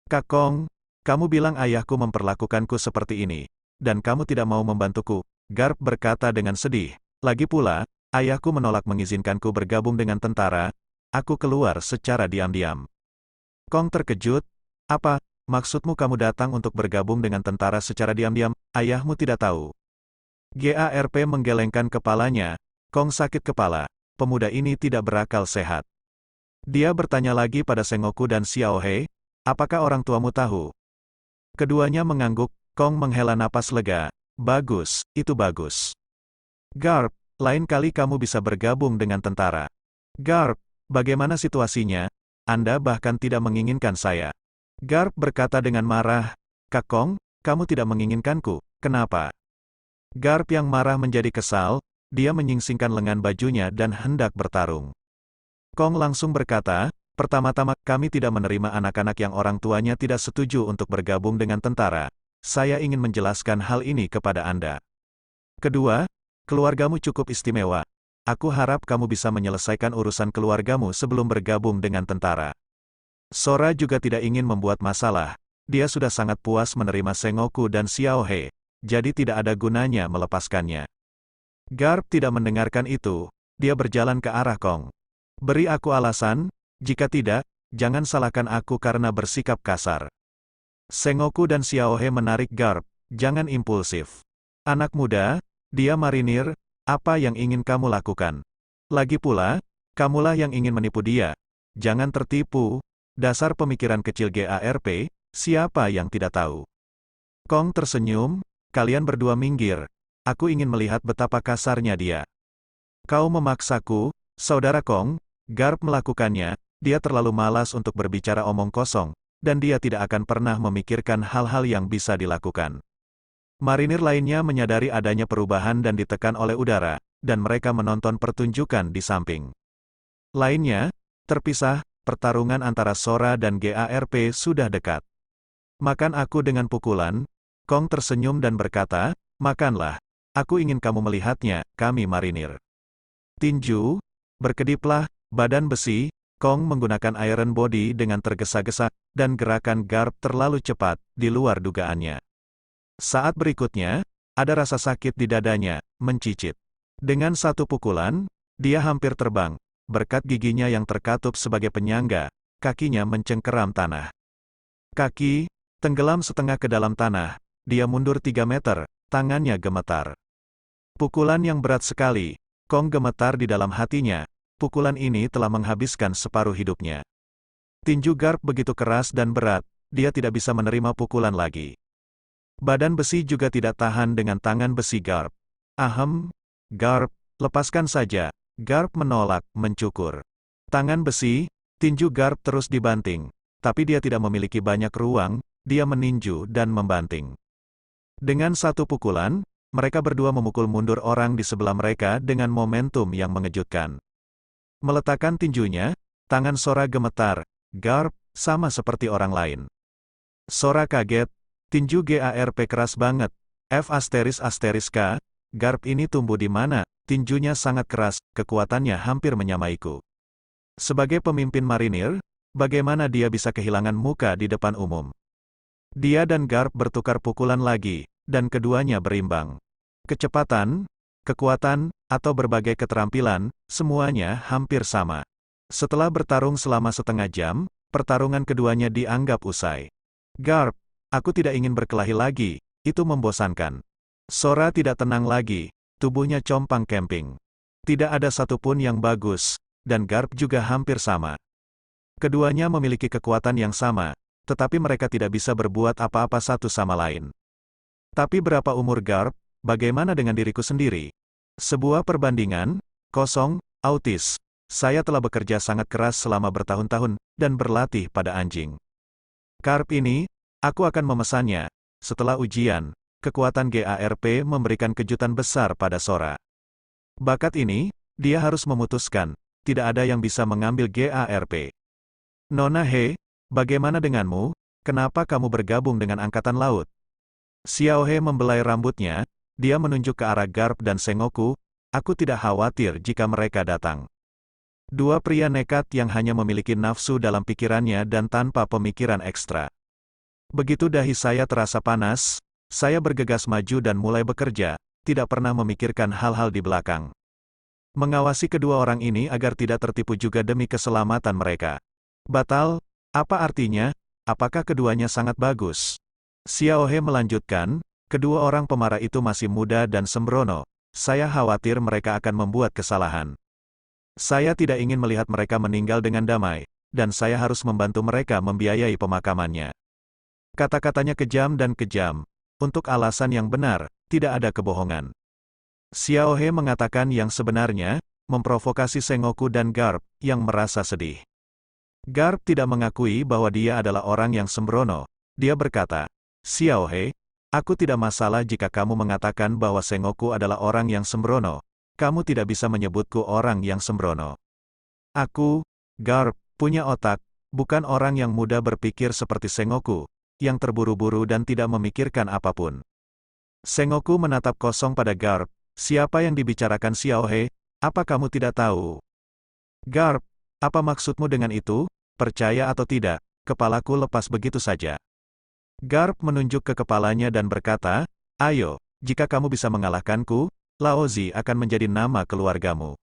Kak Kong, kamu bilang ayahku memperlakukanku seperti ini, dan kamu tidak mau membantuku. Garp berkata dengan sedih. Lagi pula, ayahku menolak mengizinkanku bergabung dengan tentara, aku keluar secara diam-diam. Kong terkejut, apa, maksudmu kamu datang untuk bergabung dengan tentara secara diam-diam, ayahmu tidak tahu. Garp menggelengkan kepalanya, Kong sakit kepala, pemuda ini tidak berakal sehat. Dia bertanya lagi pada Sengoku dan Xiao He, apakah orang tuamu tahu? Keduanya mengangguk, Kong menghela napas lega, bagus, itu bagus. Garp, lain kali kamu bisa bergabung dengan tentara. Garp, bagaimana situasinya? Anda bahkan tidak menginginkan saya. Garp berkata dengan marah, Kak Kong, kamu tidak menginginkanku, kenapa? Garp yang marah menjadi kesal, dia menyingsingkan lengan bajunya dan hendak bertarung. Kong langsung berkata, pertama-tama, kami tidak menerima anak-anak yang orang tuanya tidak setuju untuk bergabung dengan tentara. Saya ingin menjelaskan hal ini kepada Anda. Kedua, keluargamu cukup istimewa. Aku harap kamu bisa menyelesaikan urusan keluargamu sebelum bergabung dengan tentara. Sora juga tidak ingin membuat masalah. Dia sudah sangat puas menerima Sengoku dan Xiao He, jadi tidak ada gunanya melepaskannya. Garp tidak mendengarkan itu, dia berjalan ke arah Kong. Beri aku alasan, jika tidak, jangan salahkan aku karena bersikap kasar. Sengoku dan Xiao He menarik Garp, jangan impulsif. Anak muda, dia marinir, apa yang ingin kamu lakukan? Lagi pula, kamulah yang ingin menipu dia. Jangan tertipu, dasar pemikiran kecil Garp, siapa yang tidak tahu? Kong tersenyum, kalian berdua minggir, aku ingin melihat betapa kasarnya dia. Kau memaksaku, saudara Kong. Garp melakukannya, dia terlalu malas untuk berbicara omong kosong, dan dia tidak akan pernah memikirkan hal-hal yang bisa dilakukan. Marinir lainnya menyadari adanya perubahan dan ditekan oleh udara, dan mereka menonton pertunjukan di samping. Lainnya, terpisah, pertarungan antara Sora dan Garp sudah dekat. Makan aku dengan pukulan, Kong tersenyum dan berkata, makanlah, aku ingin kamu melihatnya, kami marinir. Tinju, berkediplah, badan besi, Kong menggunakan Iron Body dengan tergesa-gesa, dan gerakan Garp terlalu cepat, di luar dugaannya. Saat berikutnya, ada rasa sakit di dadanya, mencicit. Dengan satu pukulan, dia hampir terbang, berkat giginya yang terkatup sebagai penyangga, kakinya mencengkeram tanah. Kaki, tenggelam setengah ke dalam tanah, dia mundur 3 meter, tangannya gemetar. Pukulan yang berat sekali, Kong gemetar di dalam hatinya. Pukulan ini telah menghabiskan separuh hidupnya. Tinju Garp begitu keras dan berat, dia tidak bisa menerima pukulan lagi. Badan besi juga tidak tahan dengan tangan besi Garp. Ahem, Garp, lepaskan saja. Garp menolak, mencukur. Tangan besi, tinju Garp terus dibanting, tapi dia tidak memiliki banyak ruang, dia meninju dan membanting. Dengan satu pukulan, mereka berdua memukul mundur orang di sebelah mereka dengan momentum yang mengejutkan. Meletakkan tinjunya, tangan Sora gemetar, Garp, sama seperti orang lain. Sora kaget, tinju Garp keras banget, F***K, Garp ini tumbuh di mana, tinjunya sangat keras, kekuatannya hampir menyamaiku. Sebagai pemimpin marinir, bagaimana dia bisa kehilangan muka di depan umum? Dia dan Garp bertukar pukulan lagi, dan keduanya berimbang. Kecepatan, kekuatan, atau berbagai keterampilan, semuanya hampir sama. Setelah bertarung selama setengah jam, pertarungan keduanya dianggap usai. Garp, aku tidak ingin berkelahi lagi, itu membosankan. Sora tidak tenang lagi, tubuhnya compang camping. Tidak ada satupun yang bagus, dan Garp juga hampir sama. Keduanya memiliki kekuatan yang sama, tetapi mereka tidak bisa berbuat apa-apa satu sama lain. Tapi berapa umur Garp, bagaimana dengan diriku sendiri? Sebuah perbandingan, kosong, autis. Saya telah bekerja sangat keras selama bertahun-tahun, dan berlatih pada anjing. Garp ini, aku akan memesannya. Setelah ujian, kekuatan Garp memberikan kejutan besar pada Sora. Bakat ini, dia harus memutuskan, tidak ada yang bisa mengambil Garp. Nona He, bagaimana denganmu? Kenapa kamu bergabung dengan Angkatan Laut? Xiao He membelai rambutnya, dia menunjuk ke arah Garp dan Sengoku, aku tidak khawatir jika mereka datang. Dua pria nekat yang hanya memiliki nafsu dalam pikirannya dan tanpa pemikiran ekstra. Begitu dahi saya terasa panas, saya bergegas maju dan mulai bekerja, tidak pernah memikirkan hal-hal di belakang. Mengawasi kedua orang ini agar tidak tertipu juga demi keselamatan mereka. Batal, apa artinya? apakah keduanya sangat bagus? Xiao He melanjutkan, kedua orang pemarah itu masih muda dan sembrono. Saya khawatir mereka akan membuat kesalahan. Saya tidak ingin melihat mereka meninggal dengan damai, dan saya harus membantu mereka membiayai pemakamannya. Kata-katanya kejam dan kejam. Untuk alasan yang benar, tidak ada kebohongan. Xiao He mengatakan yang sebenarnya, memprovokasi Sengoku dan Garp, yang merasa sedih. Garp tidak mengakui bahwa dia adalah orang yang sembrono. Dia berkata, Xiao He, aku tidak masalah jika kamu mengatakan bahwa Sengoku adalah orang yang sembrono. Kamu tidak bisa menyebutku orang yang sembrono. Aku, Garp, punya otak, bukan orang yang mudah berpikir seperti Sengoku, yang terburu-buru dan tidak memikirkan apapun. Sengoku menatap kosong pada Garp. Siapa yang dibicarakan Xiao He? Apa kamu tidak tahu? Garp, apa maksudmu dengan itu? Percaya atau tidak, kepalaku lepas begitu saja. Garp menunjuk ke kepalanya dan berkata, ayo, jika kamu bisa mengalahkanku, Laozi akan menjadi nama keluargamu.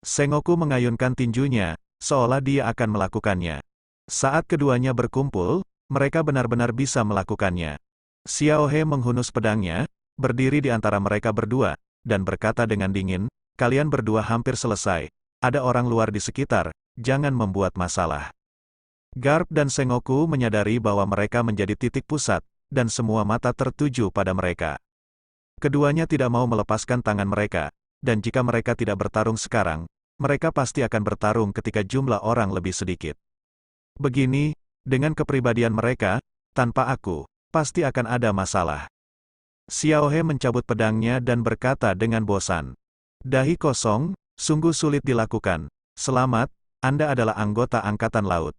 Sengoku mengayunkan tinjunya, seolah dia akan melakukannya. Saat keduanya berkumpul, mereka benar-benar bisa melakukannya. Xiao He menghunus pedangnya, berdiri di antara mereka berdua, dan berkata dengan dingin, kalian berdua hampir selesai, ada orang luar di sekitar, jangan membuat masalah. Garp dan Sengoku menyadari bahwa mereka menjadi titik pusat, dan semua mata tertuju pada mereka. Keduanya tidak mau melepaskan tangan mereka, dan jika mereka tidak bertarung sekarang, mereka pasti akan bertarung ketika jumlah orang lebih sedikit. Begini, dengan kepribadian mereka, tanpa aku, pasti akan ada masalah. Xiao He mencabut pedangnya dan berkata dengan bosan. Dahi kosong, sungguh sulit dilakukan. Selamat, Anda adalah anggota Angkatan Laut.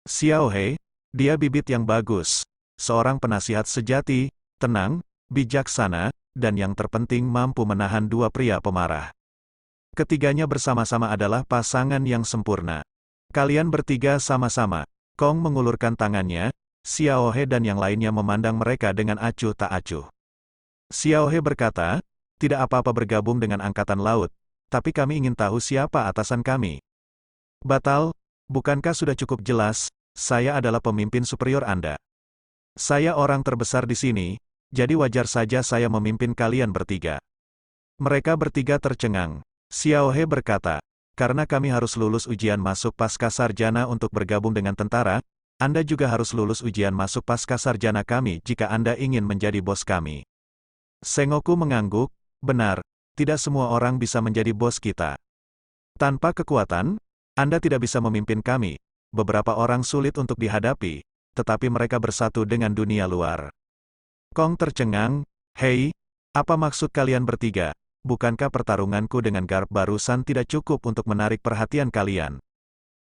Xiao He, dia bibit yang bagus. Seorang penasihat sejati, tenang, bijaksana, dan yang terpenting mampu menahan dua pria pemarah. Ketiganya bersama-sama adalah pasangan yang sempurna. Kalian bertiga sama-sama. Kong mengulurkan tangannya, Xiao He dan yang lainnya memandang mereka dengan acuh tak acuh. Xiao He berkata, tidak apa-apa bergabung dengan Angkatan Laut, tapi kami ingin tahu siapa atasan kami. Batal, bukankah sudah cukup jelas, saya adalah pemimpin superior Anda. Saya orang terbesar di sini, jadi wajar saja saya memimpin kalian bertiga. Mereka bertiga tercengang. Xiao He berkata, karena kami harus lulus ujian masuk Pascasarjana untuk bergabung dengan tentara, Anda juga harus lulus ujian masuk Pascasarjana kami jika Anda ingin menjadi bos kami. Sengoku mengangguk, benar, tidak semua orang bisa menjadi bos kita. Tanpa kekuatan, Anda tidak bisa memimpin kami. Beberapa orang sulit untuk dihadapi, tetapi mereka bersatu dengan dunia luar. Kong tercengang, hei, apa maksud kalian bertiga? Bukankah pertarunganku dengan Garp barusan tidak cukup untuk menarik perhatian kalian?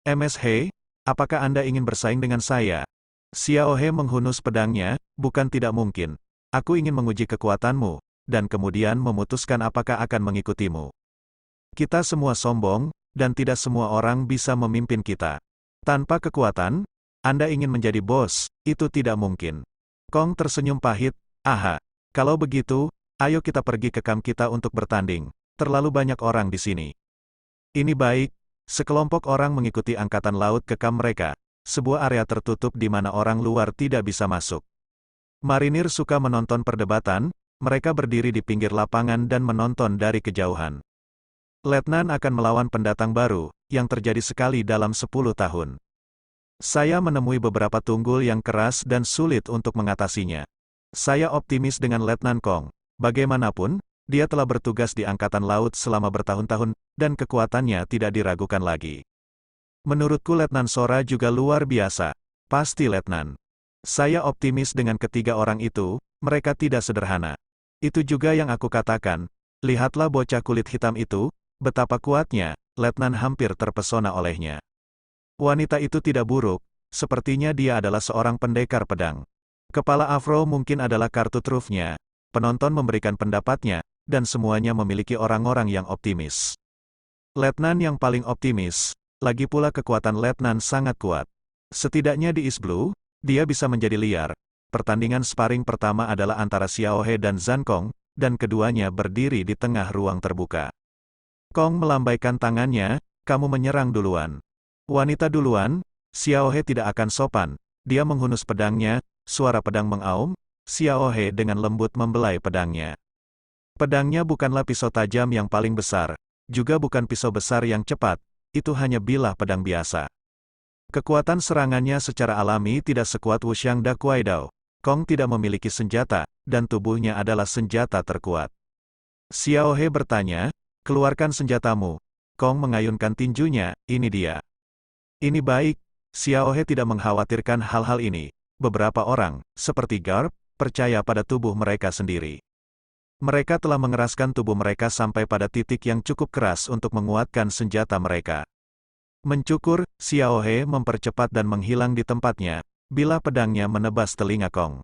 Ms. He, apakah Anda ingin bersaing dengan saya? Xiao He menghunus pedangnya, bukan tidak mungkin. Aku ingin menguji kekuatanmu, dan kemudian memutuskan apakah akan mengikutimu. Kita semua sombong, dan tidak semua orang bisa memimpin kita. Tanpa kekuatan, Anda ingin menjadi bos, itu tidak mungkin. Kong tersenyum pahit, aha, kalau begitu, ayo kita pergi ke kamp kita untuk bertanding, terlalu banyak orang di sini. Ini baik, sekelompok orang mengikuti Angkatan Laut ke kamp mereka, sebuah area tertutup di mana orang luar tidak bisa masuk. Marinir suka menonton perdebatan, mereka berdiri di pinggir lapangan dan menonton dari kejauhan. Letnan akan melawan pendatang baru, yang terjadi sekali dalam 10 tahun. Saya menemui beberapa tunggul yang keras dan sulit untuk mengatasinya. Saya optimis dengan Letnan Kong. Bagaimanapun, dia telah bertugas di Angkatan Laut selama bertahun-tahun, dan kekuatannya tidak diragukan lagi. Menurutku Letnan Sora juga luar biasa. Pasti Letnan. Saya optimis dengan ketiga orang itu, mereka tidak sederhana. Itu juga yang aku katakan, lihatlah bocah kulit hitam itu, betapa kuatnya, Letnan hampir terpesona olehnya. Wanita itu tidak buruk, sepertinya dia adalah seorang pendekar pedang. Kepala afro mungkin adalah kartu trufnya. Penonton memberikan pendapatnya, dan semuanya memiliki orang-orang yang optimis. Letnan yang paling optimis, lagi pula kekuatan Letnan sangat kuat. Setidaknya di East Blue, dia bisa menjadi liar. Pertandingan sparring pertama adalah antara Xiao He dan Zhan Kong, dan keduanya berdiri di tengah ruang terbuka. Kong melambaikan tangannya, kamu menyerang duluan. Wanita duluan, Xiao He tidak akan sopan, dia menghunus pedangnya, suara pedang mengaum, Xiaohe dengan lembut membelai pedangnya. Pedangnya bukanlah pisau tajam yang paling besar, juga bukan pisau besar yang cepat, itu hanya bilah pedang biasa. Kekuatan serangannya secara alami tidak sekuat Wuxiang Da Kuaidao. Kong tidak memiliki senjata, dan tubuhnya adalah senjata terkuat. Xiaohe bertanya, keluarkan senjatamu. Kong mengayunkan tinjunya, ini dia. Ini baik, Xiaohe tidak mengkhawatirkan hal-hal ini. Beberapa orang, seperti Garp, percaya pada tubuh mereka sendiri. Mereka telah mengeraskan tubuh mereka sampai pada titik yang cukup keras untuk menguatkan senjata mereka. Mencukur, Xiaohe mempercepat dan menghilang di tempatnya, bila pedangnya menebas telinga Kong.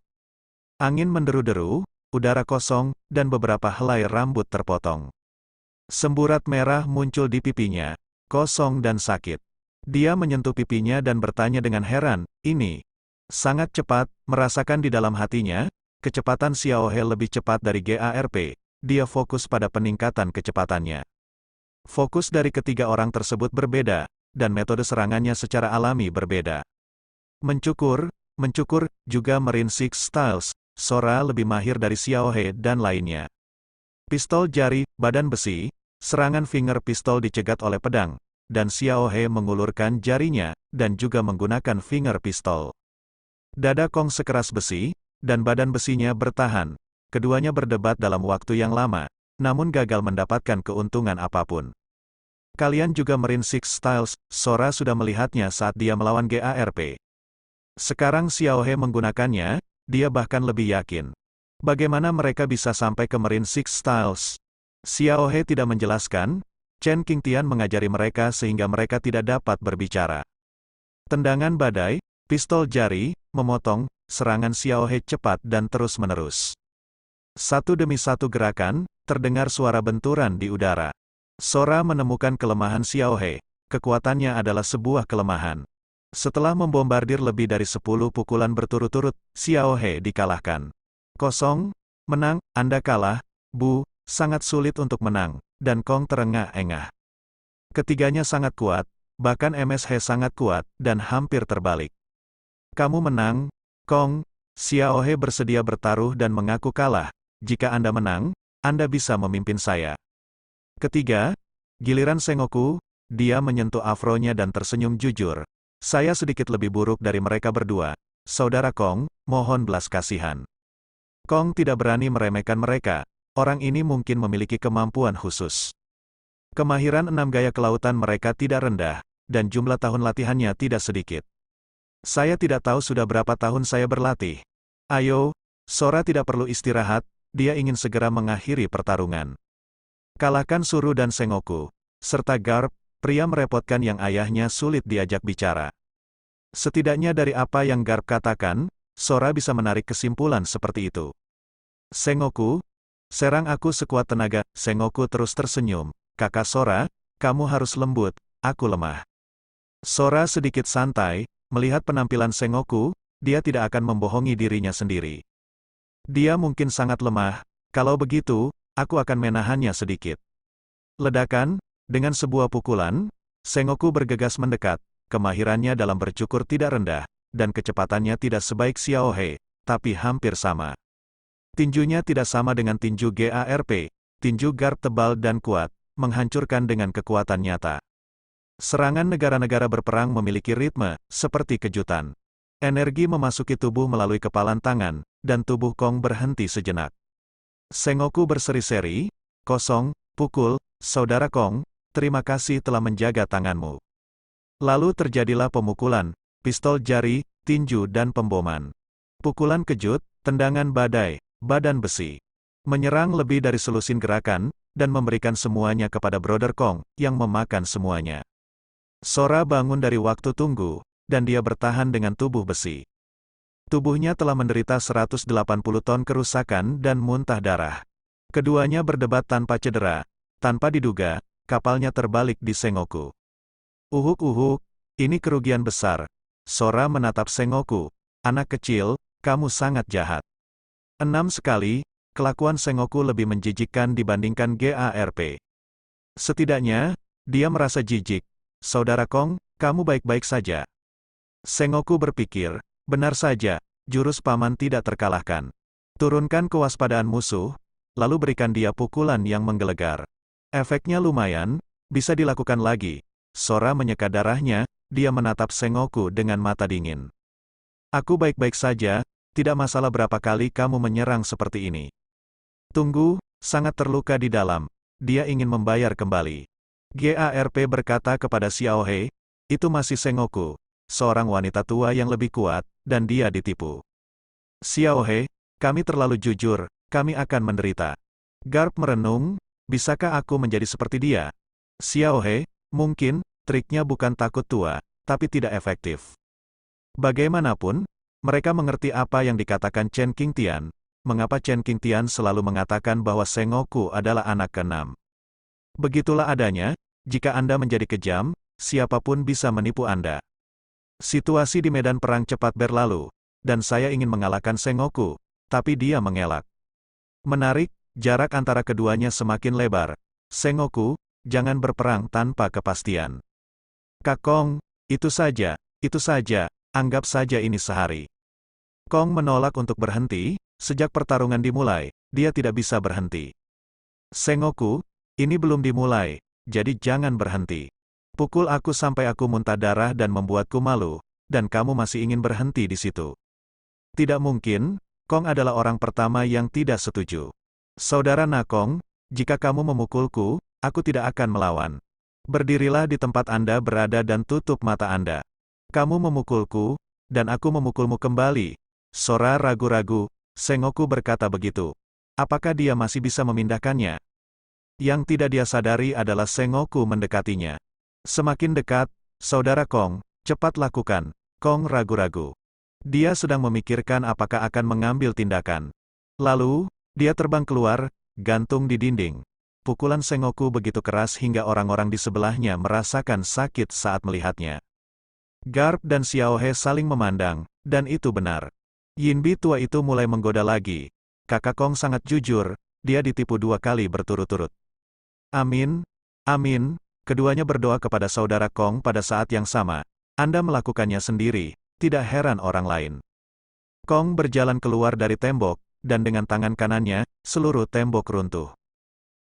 Angin menderu-deru, udara kosong, dan beberapa helai rambut terpotong. Semburat merah muncul di pipinya, kosong dan sakit. Dia menyentuh pipinya dan bertanya dengan heran, ini sangat cepat, merasakan di dalam hatinya, kecepatan Xiaohe lebih cepat dari GARP, dia fokus pada peningkatan kecepatannya. Fokus dari ketiga orang tersebut berbeda, dan metode serangannya secara alami berbeda. Mencukur, juga Marine Six Styles, Sora lebih mahir dari Xiaohe dan lainnya. Pistol jari, badan besi, serangan finger pistol dicegat oleh pedang, dan Xiaohe mengulurkan jarinya, dan juga menggunakan finger pistol. Dada Kong sekeras besi, dan badan besinya bertahan. Keduanya berdebat dalam waktu yang lama, namun gagal mendapatkan keuntungan apapun. Kalian juga Marine Six Styles, Sora sudah melihatnya saat dia melawan GARP. Sekarang Xiaohe menggunakannya, dia bahkan lebih yakin. Bagaimana mereka bisa sampai ke Marine Six Styles? Xiaohe tidak menjelaskan, Chen Qingtian mengajari mereka sehingga mereka tidak dapat berbicara. Tendangan badai, pistol jari, memotong, serangan Xiaohe cepat dan terus-menerus. Satu demi satu gerakan, terdengar suara benturan di udara. Sora menemukan kelemahan Xiaohe, kekuatannya adalah sebuah kelemahan. Setelah membombardir lebih dari 10 pukulan berturut-turut, Xiaohe dikalahkan. Kosong, menang, Anda kalah, Bu, sangat sulit untuk menang, dan Kong terengah-engah. Ketiganya sangat kuat, bahkan MSH sangat kuat, dan hampir terbalik. Kamu menang, Kong, Xiaohe bersedia bertaruh dan mengaku kalah, jika Anda menang, Anda bisa memimpin saya. Ketiga, giliran Sengoku, dia menyentuh afronya dan tersenyum jujur. Saya sedikit lebih buruk dari mereka berdua. Saudara Kong, mohon belas kasihan. Kong tidak berani meremehkan mereka, orang ini mungkin memiliki kemampuan khusus. Kemahiran 6 gaya kelautan mereka tidak rendah, dan jumlah tahun latihannya tidak sedikit. Saya tidak tahu sudah berapa tahun saya berlatih. Ayo, Sora tidak perlu istirahat, dia ingin segera mengakhiri pertarungan. Kalahkan Suru dan Sengoku, serta Garp, pria merepotkan yang ayahnya sulit diajak bicara. Setidaknya dari apa yang Garp katakan, Sora bisa menarik kesimpulan seperti itu. Sengoku, serang aku sekuat tenaga. Sengoku terus tersenyum. Kakak Sora, kamu harus lembut, aku lemah. Sora sedikit santai, melihat penampilan Sengoku, dia tidak akan membohongi dirinya sendiri. Dia mungkin sangat lemah, kalau begitu, aku akan menahannya sedikit. Ledakan, dengan sebuah pukulan, Sengoku bergegas mendekat, kemahirannya dalam bercukur tidak rendah, dan kecepatannya tidak sebaik Xiaohe, tapi hampir sama. Tinjunya tidak sama dengan tinju GARP, tinju Garp tebal dan kuat, menghancurkan dengan kekuatan nyata. Serangan negara-negara berperang memiliki ritme, seperti kejutan. Energi memasuki tubuh melalui kepalan tangan, dan tubuh Kong berhenti sejenak. Sengoku berseri-seri, kosong, pukul, saudara Kong, terima kasih telah menjaga tanganmu. Lalu terjadilah pemukulan, pistol jari, tinju dan pemboman. Pukulan kejut, tendangan badai, badan besi. Menyerang lebih dari selusin gerakan, dan memberikan semuanya kepada Brother Kong, yang memakan semuanya. Sora bangun dari waktu tunggu, dan dia bertahan dengan tubuh besi. Tubuhnya telah menderita 180 ton kerusakan dan muntah darah. Keduanya berdebat tanpa cedera. Tanpa diduga, kapalnya terbalik di Sengoku. Uhuk, ini kerugian besar. Sora menatap Sengoku. Anak kecil, kamu sangat jahat. 6 sekali, kelakuan Sengoku lebih menjijikkan dibandingkan GARP. Setidaknya, dia merasa jijik. Saudara Kong, kamu baik-baik saja. Sengoku berpikir, Benar saja, jurus paman tidak terkalahkan. Turunkan kewaspadaan musuh, lalu berikan dia pukulan yang menggelegar. Efeknya lumayan, bisa dilakukan lagi. Sora menyeka darahnya, dia menatap Sengoku dengan mata dingin. Aku baik-baik saja, tidak masalah berapa kali kamu menyerang seperti ini. Tunggu, sangat terluka di dalam. Dia ingin membayar kembali. Garp berkata kepada Xiaohe, itu masih Sengoku, seorang wanita tua yang lebih kuat, dan dia ditipu. Xiaohe, kami terlalu jujur, kami akan menderita. Garp merenung, bisakah aku menjadi seperti dia? Xiaohe, mungkin, triknya bukan takut tua, tapi tidak efektif. Bagaimanapun, mereka mengerti apa yang dikatakan Chen Qingtian, mengapa Chen Qingtian selalu mengatakan bahwa Sengoku adalah anak keenam. Begitulah adanya, jika Anda menjadi kejam, siapapun bisa menipu Anda. Situasi di medan perang cepat berlalu, dan saya ingin mengalahkan Sengoku, tapi dia mengelak. Menarik, jarak antara keduanya semakin lebar. Sengoku, jangan berperang tanpa kepastian. Kakong, itu saja, anggap saja ini sehari. Kong menolak untuk berhenti, sejak pertarungan dimulai, dia tidak bisa berhenti. Sengoku, ini belum dimulai, jadi jangan berhenti. Pukul aku sampai aku muntah darah dan membuatku malu, dan kamu masih ingin berhenti di situ. Tidak mungkin, Kong adalah orang pertama yang tidak setuju. Saudara Nakong, jika kamu memukulku, aku tidak akan melawan. Berdirilah di tempat Anda berada dan tutup mata Anda. Kamu memukulku, dan aku memukulmu kembali. Sora ragu-ragu, Sengoku berkata begitu. Apakah dia masih bisa memindahkannya? Yang tidak dia sadari adalah Sengoku mendekatinya. Semakin dekat, saudara Kong, cepat lakukan. Kong ragu-ragu. Dia sedang memikirkan apakah akan mengambil tindakan. Lalu, dia terbang keluar, gantung di dinding. Pukulan Sengoku begitu keras hingga orang-orang di sebelahnya merasakan sakit saat melihatnya. Garp dan Xiaohe saling memandang, dan itu benar. Yinbi tua itu mulai menggoda lagi. Kakak Kong sangat jujur, dia ditipu 2 kali berturut-turut. Amin, amin, keduanya berdoa kepada saudara Kong pada saat yang sama. Anda melakukannya sendiri. Tidak heran orang lain. Kong berjalan keluar dari tembok, dan dengan tangan kanannya, seluruh tembok runtuh.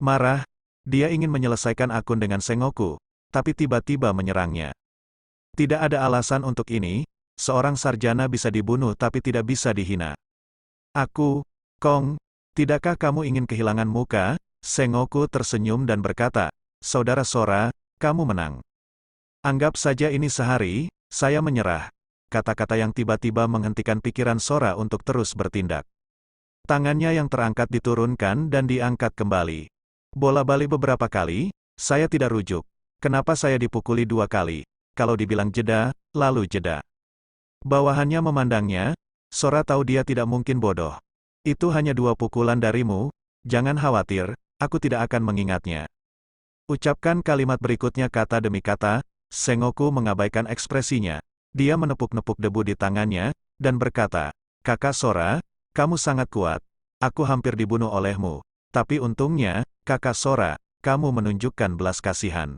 Marah, dia ingin menyelesaikan akun dengan Sengoku, tapi tiba-tiba menyerangnya. Tidak ada alasan untuk ini, seorang sarjana bisa dibunuh tapi tidak bisa dihina. Aku, Kong, tidakkah kamu ingin kehilangan muka? Sengoku tersenyum dan berkata, Saudara Sora, kamu menang. Anggap saja ini sehari, saya menyerah. Kata-kata yang tiba-tiba menghentikan pikiran Sora untuk terus bertindak. Tangannya yang terangkat diturunkan dan diangkat kembali. Bola-balik beberapa kali, saya tidak rujuk. Kenapa saya dipukuli 2 kali? Kalau dibilang jeda, lalu jeda. Bawahannya memandangnya, Sora tahu dia tidak mungkin bodoh. Itu hanya 2 pukulan darimu, jangan khawatir, aku tidak akan mengingatnya. Ucapkan kalimat berikutnya kata demi kata, Sengoku mengabaikan ekspresinya. Dia menepuk-nepuk debu di tangannya, dan berkata, Kakak Sora, kamu sangat kuat, aku hampir dibunuh olehmu. Tapi untungnya, Kakak Sora, kamu menunjukkan belas kasihan.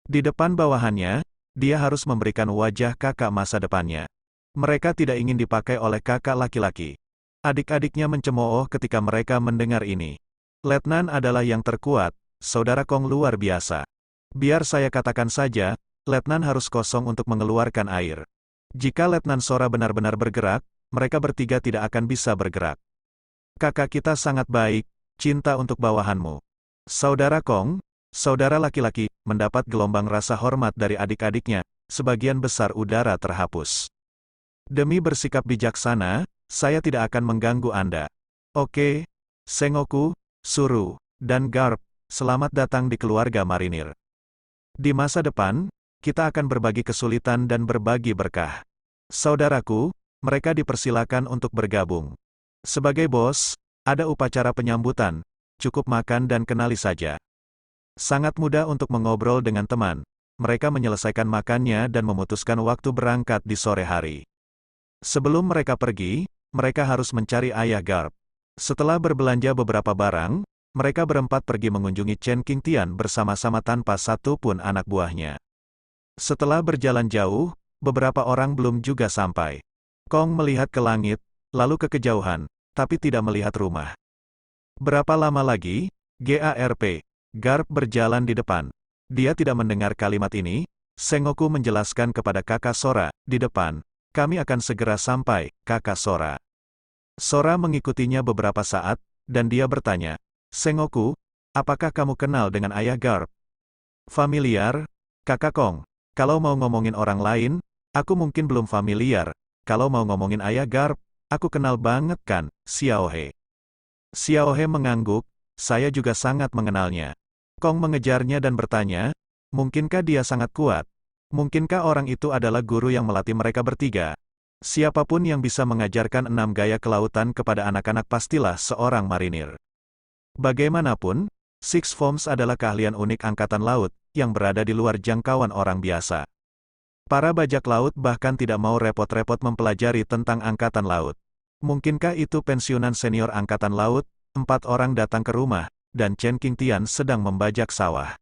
Di depan bawahannya, dia harus memberikan wajah kakak masa depannya. Mereka tidak ingin dipakai oleh kakak laki-laki. Adik-adiknya mencemooh ketika mereka mendengar ini. Letnan adalah yang terkuat, saudara Kong luar biasa. Biar saya katakan saja, Letnan harus kosong untuk mengeluarkan air. Jika Letnan Sora benar-benar bergerak, mereka bertiga tidak akan bisa bergerak. Kakak kita sangat baik, cinta untuk bawahanmu. Saudara Kong, saudara laki-laki, mendapat gelombang rasa hormat dari adik-adiknya, sebagian besar udara terhapus. Demi bersikap bijaksana, saya tidak akan mengganggu Anda. Oke, Sengoku, Suru, dan Garp, selamat datang di keluarga marinir. Di masa depan, kita akan berbagi kesulitan dan berbagi berkah. Saudaraku, mereka dipersilakan untuk bergabung. Sebagai bos, ada upacara penyambutan, cukup makan dan kenali saja. Sangat mudah untuk mengobrol dengan teman. Mereka menyelesaikan makannya dan memutuskan waktu berangkat di sore hari. Sebelum mereka pergi, mereka harus mencari ayah Garp. Setelah berbelanja beberapa barang, mereka berempat pergi mengunjungi Chen Qingtian bersama-sama tanpa satu pun anak buahnya. Setelah berjalan jauh, beberapa orang belum juga sampai. Kong melihat ke langit, lalu ke kejauhan, tapi tidak melihat rumah. Berapa lama lagi? GARP. Garp berjalan di depan. Dia tidak mendengar kalimat ini. Sengoku menjelaskan kepada kakak Sora, di depan. Kami akan segera sampai, kakak Sora. Sora mengikutinya beberapa saat, dan dia bertanya, Sengoku, apakah kamu kenal dengan ayah Garp? Familiar, kakak Kong. Kalau mau ngomongin orang lain, aku mungkin belum familiar. Kalau mau ngomongin ayah Garp, aku kenal banget kan, Xiaohe. Xiaohe mengangguk, saya juga sangat mengenalnya. Kong mengejarnya dan bertanya, mungkinkah dia sangat kuat? Mungkinkah orang itu adalah guru yang melatih mereka bertiga? Siapapun yang bisa mengajarkan 6 gaya kelautan kepada anak-anak pastilah seorang marinir. Bagaimanapun, Six Forms adalah keahlian unik angkatan laut, yang berada di luar jangkauan orang biasa. Para bajak laut bahkan tidak mau repot-repot mempelajari tentang angkatan laut. Mungkinkah itu pensiunan senior angkatan laut? 4 orang datang ke rumah, dan Chen Qingtian sedang membajak sawah.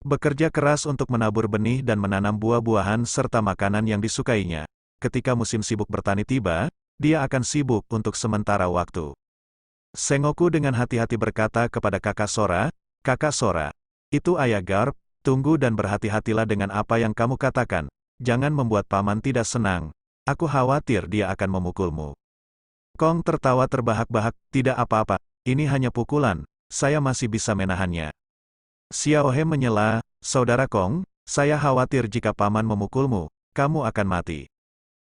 Bekerja keras untuk menabur benih dan menanam buah-buahan serta makanan yang disukainya. Ketika musim sibuk bertani tiba, dia akan sibuk untuk sementara waktu. Sengoku dengan hati-hati berkata kepada kakak Sora, kakak Sora, itu ayah Garp, tunggu dan berhati-hatilah dengan apa yang kamu katakan. Jangan membuat paman tidak senang. Aku khawatir dia akan memukulmu. Kong tertawa terbahak-bahak, tidak apa-apa, ini hanya pukulan, saya masih bisa menahannya. Xiaohe menyela, saudara Kong, saya khawatir jika paman memukulmu, kamu akan mati.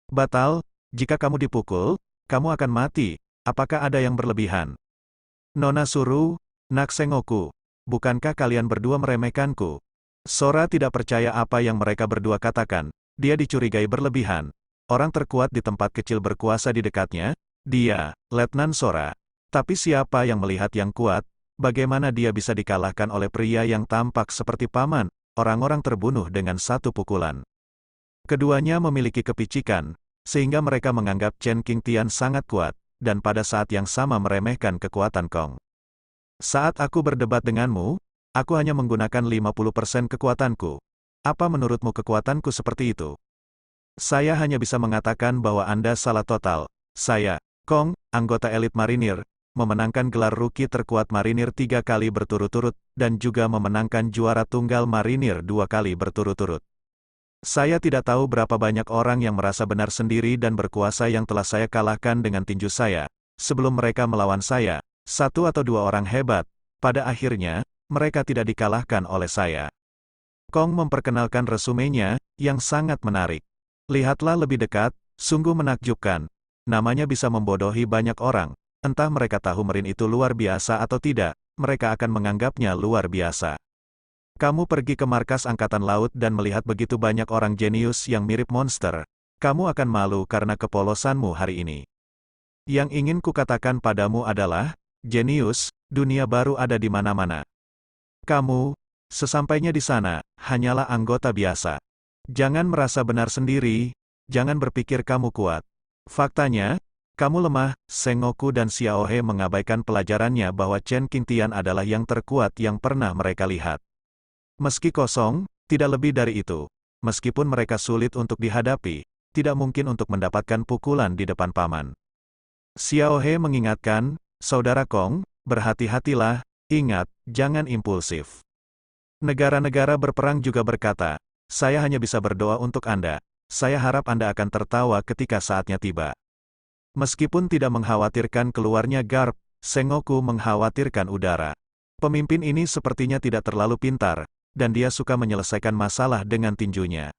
Batal, jika kamu dipukul, kamu akan mati, apakah ada yang berlebihan? Nona Suru, Nak Sengoku, bukankah kalian berdua meremehkanku? Sora tidak percaya apa yang mereka berdua katakan, dia dicurigai berlebihan. Orang terkuat di tempat kecil berkuasa di dekatnya, dia, Letnan Sora. Tapi siapa yang melihat yang kuat? Bagaimana dia bisa dikalahkan oleh pria yang tampak seperti paman? Orang-orang terbunuh dengan satu pukulan. Keduanya memiliki kepicikan, sehingga mereka menganggap Chen Qingtian sangat kuat, dan pada saat yang sama meremehkan kekuatan Kong. Saat aku berdebat denganmu, aku hanya menggunakan 50% kekuatanku. Apa menurutmu kekuatanku seperti itu? Saya hanya bisa mengatakan bahwa Anda salah total. Saya, Kong, anggota elit marinir, memenangkan gelar rookie terkuat marinir 3 kali berturut-turut, dan juga memenangkan juara tunggal marinir 2 kali berturut-turut. Saya tidak tahu berapa banyak orang yang merasa benar sendiri dan berkuasa yang telah saya kalahkan dengan tinju saya. Sebelum mereka melawan saya, 1 atau 2 orang hebat, pada akhirnya, mereka tidak dikalahkan oleh saya. Kong memperkenalkan resumenya, yang sangat menarik. Lihatlah lebih dekat, sungguh menakjubkan. Namanya bisa membodohi banyak orang. Entah mereka tahu Merin itu luar biasa atau tidak, mereka akan menganggapnya luar biasa. Kamu pergi ke markas Angkatan Laut dan melihat begitu banyak orang jenius yang mirip monster. Kamu akan malu karena kepolosanmu hari ini. Yang ingin kukatakan padamu adalah, jenius, dunia baru ada di mana-mana. Kamu, sesampainya di sana, hanyalah anggota biasa. Jangan merasa benar sendiri, jangan berpikir kamu kuat. Faktanya, kamu lemah. Sengoku dan Xiaohe mengabaikan pelajarannya bahwa Chen Qingtian adalah yang terkuat yang pernah mereka lihat. Meski kosong, tidak lebih dari itu. Meskipun mereka sulit untuk dihadapi, tidak mungkin untuk mendapatkan pukulan di depan paman. Xiaohe mengingatkan, saudara Kong, berhati-hatilah, ingat, jangan impulsif. Negara-negara berperang juga berkata, saya hanya bisa berdoa untuk Anda. Saya harap Anda akan tertawa ketika saatnya tiba. Meskipun tidak mengkhawatirkan keluarnya Garp, Sengoku mengkhawatirkan udara. Pemimpin ini sepertinya tidak terlalu pintar, dan dia suka menyelesaikan masalah dengan tinjunya.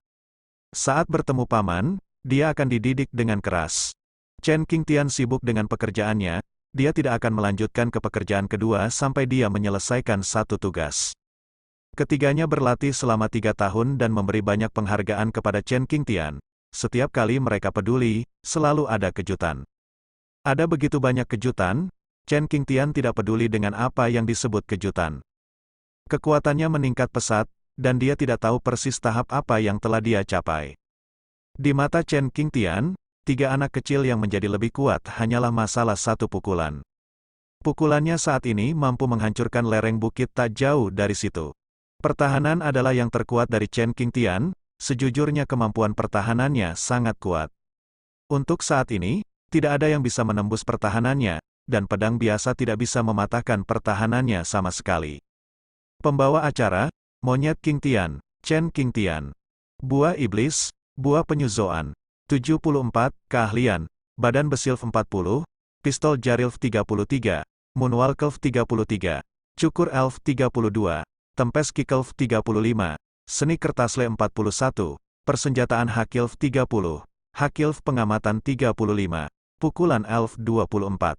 Saat bertemu paman, dia akan dididik dengan keras. Chen Qingtian sibuk dengan pekerjaannya, dia tidak akan melanjutkan ke pekerjaan kedua sampai dia menyelesaikan satu tugas. Ketiganya berlatih selama 3 tahun dan memberi banyak penghargaan kepada Chen Qingtian. Setiap kali mereka peduli, selalu ada kejutan. Ada begitu banyak kejutan, Chen Qingtian tidak peduli dengan apa yang disebut kejutan. Kekuatannya meningkat pesat, dan dia tidak tahu persis tahap apa yang telah dia capai. Di mata Chen Qingtian, 3 anak kecil yang menjadi lebih kuat hanyalah masalah 1 pukulan. Pukulannya saat ini mampu menghancurkan lereng bukit tak jauh dari situ. Pertahanan adalah yang terkuat dari Chen Qingtian. Sejujurnya kemampuan pertahanannya sangat kuat. Untuk saat ini, tidak ada yang bisa menembus pertahanannya, dan pedang biasa tidak bisa mematahkan pertahanannya sama sekali. Pembawa acara, Monyet King Tian, Chen King Tian. Buah Iblis, Buah Penyuzoan. 74, Keahlian, Badan Besilf 40, Pistol Jarilf 33, Moonwalkelf 33, Cukur Elf 32, Tempest Kikelf 35, Seni Kertasle 41, Persenjataan Hakilf 30, Hakilf Pengamatan 35, Pukulan Elf 24.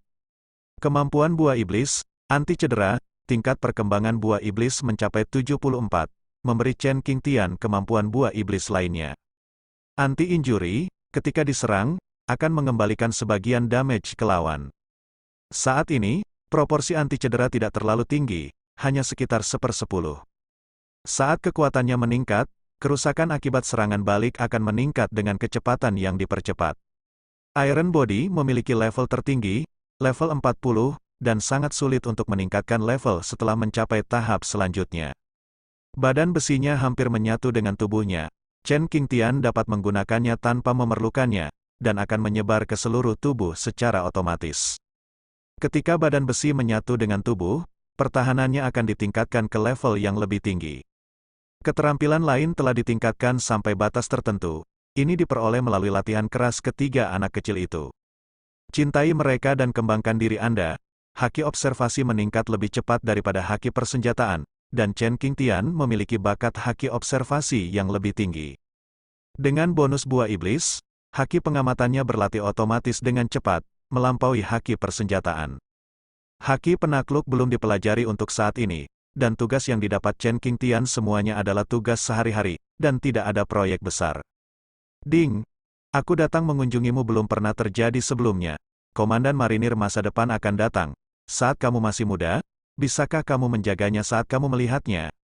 Kemampuan Buah Iblis, anti cedera, tingkat perkembangan Buah Iblis mencapai 74, memberi Chen King Tian kemampuan Buah Iblis lainnya. Anti-injury, ketika diserang, akan mengembalikan sebagian damage ke lawan. Saat ini, proporsi anti cedera tidak terlalu tinggi, hanya sekitar 1/10. Saat kekuatannya meningkat, kerusakan akibat serangan balik akan meningkat dengan kecepatan yang dipercepat. Iron Body memiliki level tertinggi, level 40, dan sangat sulit untuk meningkatkan level setelah mencapai tahap selanjutnya. Badan besinya hampir menyatu dengan tubuhnya. Chen King Tian dapat menggunakannya tanpa memerlukannya, dan akan menyebar ke seluruh tubuh secara otomatis. Ketika badan besi menyatu dengan tubuh, pertahanannya akan ditingkatkan ke level yang lebih tinggi. Keterampilan lain telah ditingkatkan sampai batas tertentu. Ini diperoleh melalui latihan keras ketiga anak kecil itu. Cintai mereka dan kembangkan diri Anda. Haki observasi meningkat lebih cepat daripada haki persenjataan, dan Chen King Tian memiliki bakat haki observasi yang lebih tinggi. Dengan bonus Buah Iblis, haki pengamatannya berlatih otomatis dengan cepat, melampaui haki persenjataan. Haki penakluk belum dipelajari untuk saat ini, dan tugas yang didapat Chen King Tian semuanya adalah tugas sehari-hari, dan tidak ada proyek besar. Ding! Aku datang mengunjungimu belum pernah terjadi sebelumnya. Komandan Marinir masa depan akan datang. Saat kamu masih muda, bisakah kamu menjaganya saat kamu melihatnya?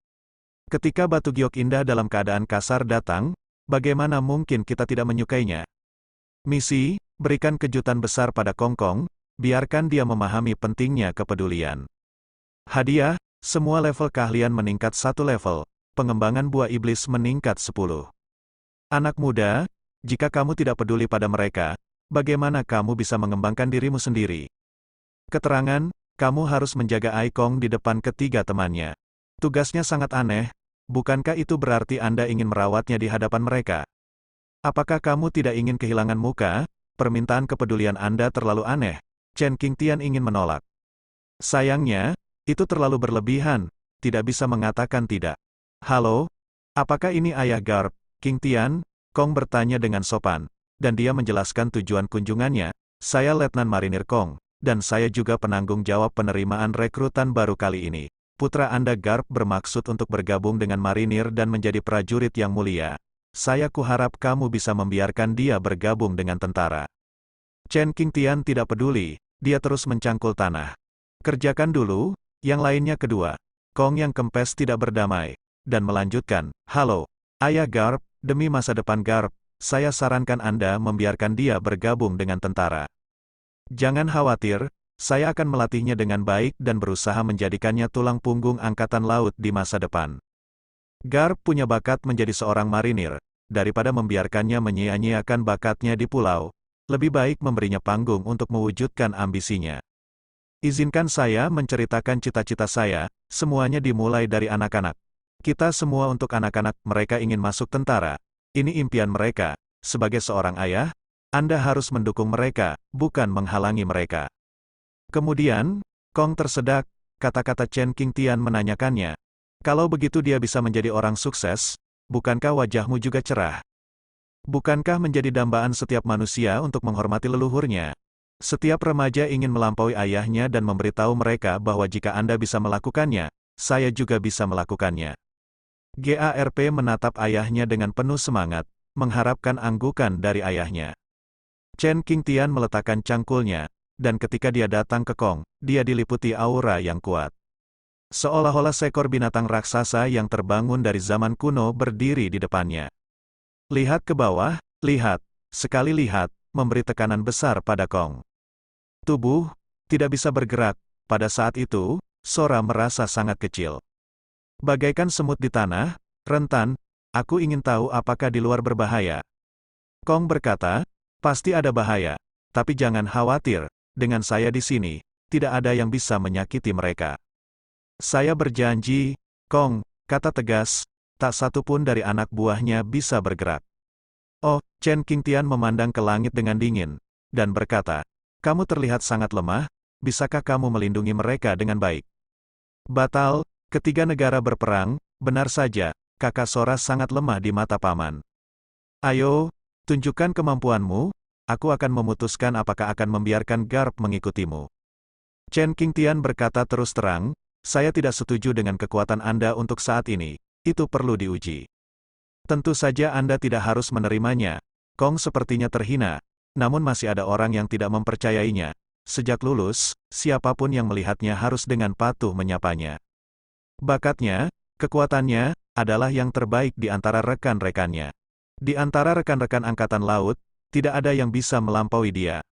Ketika batu giok indah dalam keadaan kasar datang, bagaimana mungkin kita tidak menyukainya? Misi, berikan kejutan besar pada Kong Kong, biarkan dia memahami pentingnya kepedulian. Hadiah, semua level keahlian meningkat 1 level, pengembangan Buah Iblis meningkat 10. Anak muda, jika kamu tidak peduli pada mereka, bagaimana kamu bisa mengembangkan dirimu sendiri? Keterangan, kamu harus menjaga Ai Kong di depan ketiga temannya. Tugasnya sangat aneh, bukankah itu berarti Anda ingin merawatnya di hadapan mereka? Apakah kamu tidak ingin kehilangan muka? Permintaan kepedulian Anda terlalu aneh. Chen King Tian ingin menolak. Sayangnya, itu terlalu berlebihan, tidak bisa mengatakan tidak. Halo? Apakah ini ayah Garp, King Tian? Kong bertanya dengan sopan, dan dia menjelaskan tujuan kunjungannya. Saya Letnan Marinir Kong, dan saya juga penanggung jawab penerimaan rekrutan baru kali ini. Putra Anda Garp bermaksud untuk bergabung dengan Marinir dan menjadi prajurit yang mulia. Saya kuharap kamu bisa membiarkan dia bergabung dengan tentara. Chen King Tian tidak peduli, dia terus mencangkul tanah. Kerjakan dulu, yang lainnya kedua. Kong yang kempes tidak berdamai, dan melanjutkan, halo, ayah Garp, demi masa depan Garp, saya sarankan Anda membiarkan dia bergabung dengan tentara. Jangan khawatir, saya akan melatihnya dengan baik dan berusaha menjadikannya tulang punggung angkatan laut di masa depan. Garp punya bakat menjadi seorang marinir, daripada membiarkannya menyia-nyiakan bakatnya di pulau, lebih baik memberinya panggung untuk mewujudkan ambisinya. Izinkan saya menceritakan cita-cita saya, semuanya dimulai dari anak-anak. Kita semua untuk anak-anak, mereka ingin masuk tentara. Ini impian mereka. Sebagai seorang ayah, Anda harus mendukung mereka, bukan menghalangi mereka. Kemudian, Kong tersedak, kata-kata Chen King Tian menanyakannya. Kalau begitu dia bisa menjadi orang sukses, bukankah wajahmu juga cerah? Bukankah menjadi dambaan setiap manusia untuk menghormati leluhurnya? Setiap remaja ingin melampaui ayahnya dan memberitahu mereka bahwa jika Anda bisa melakukannya, saya juga bisa melakukannya. Garp menatap ayahnya dengan penuh semangat, mengharapkan anggukan dari ayahnya. Chen King Tian meletakkan cangkulnya, dan ketika dia datang ke Kong, dia diliputi aura yang kuat. Seolah-olah seekor binatang raksasa yang terbangun dari zaman kuno berdiri di depannya. Lihat ke bawah, lihat, sekali lihat, memberi tekanan besar pada Kong. Tubuh, tidak bisa bergerak, pada saat itu, Sora merasa sangat kecil. Bagaikan semut di tanah, rentan, aku ingin tahu apakah di luar berbahaya. Kong berkata, Pasti ada bahaya. Tapi jangan khawatir, dengan saya di sini, tidak ada yang bisa menyakiti mereka. Saya berjanji, Kong, kata tegas, tak satu pun dari anak buahnya bisa bergerak. Oh, Chen Qingtian memandang ke langit dengan dingin, dan berkata, kamu terlihat sangat lemah, bisakah kamu melindungi mereka dengan baik? Batal, ketiga negara berperang, benar saja, kakak Sora sangat lemah di mata paman. Ayo, tunjukkan kemampuanmu, aku akan memutuskan apakah akan membiarkan Garp mengikutimu. Chen Qingtian berkata terus terang, saya tidak setuju dengan kekuatan Anda untuk saat ini, itu perlu diuji. Tentu saja Anda tidak harus menerimanya. Kong sepertinya terhina, namun masih ada orang yang tidak mempercayainya. Sejak lulus, siapapun yang melihatnya harus dengan patuh menyapanya. Bakatnya, kekuatannya, adalah yang terbaik di antara rekan-rekannya. Di antara rekan-rekan Angkatan Laut, tidak ada yang bisa melampaui dia.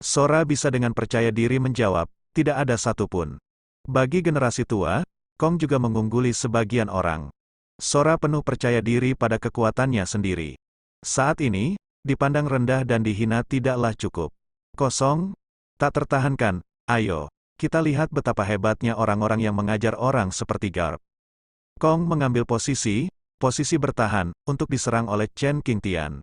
Sora bisa dengan percaya diri menjawab, tidak ada satupun. Bagi generasi tua, Kong juga mengungguli sebagian orang. Sora penuh percaya diri pada kekuatannya sendiri. Saat ini, dipandang rendah dan dihina tidaklah cukup. Kosong, tak tertahankan, ayo, kita lihat betapa hebatnya orang-orang yang mengajar orang seperti Garp. Kong mengambil posisi bertahan, untuk diserang oleh Chen Qingtian.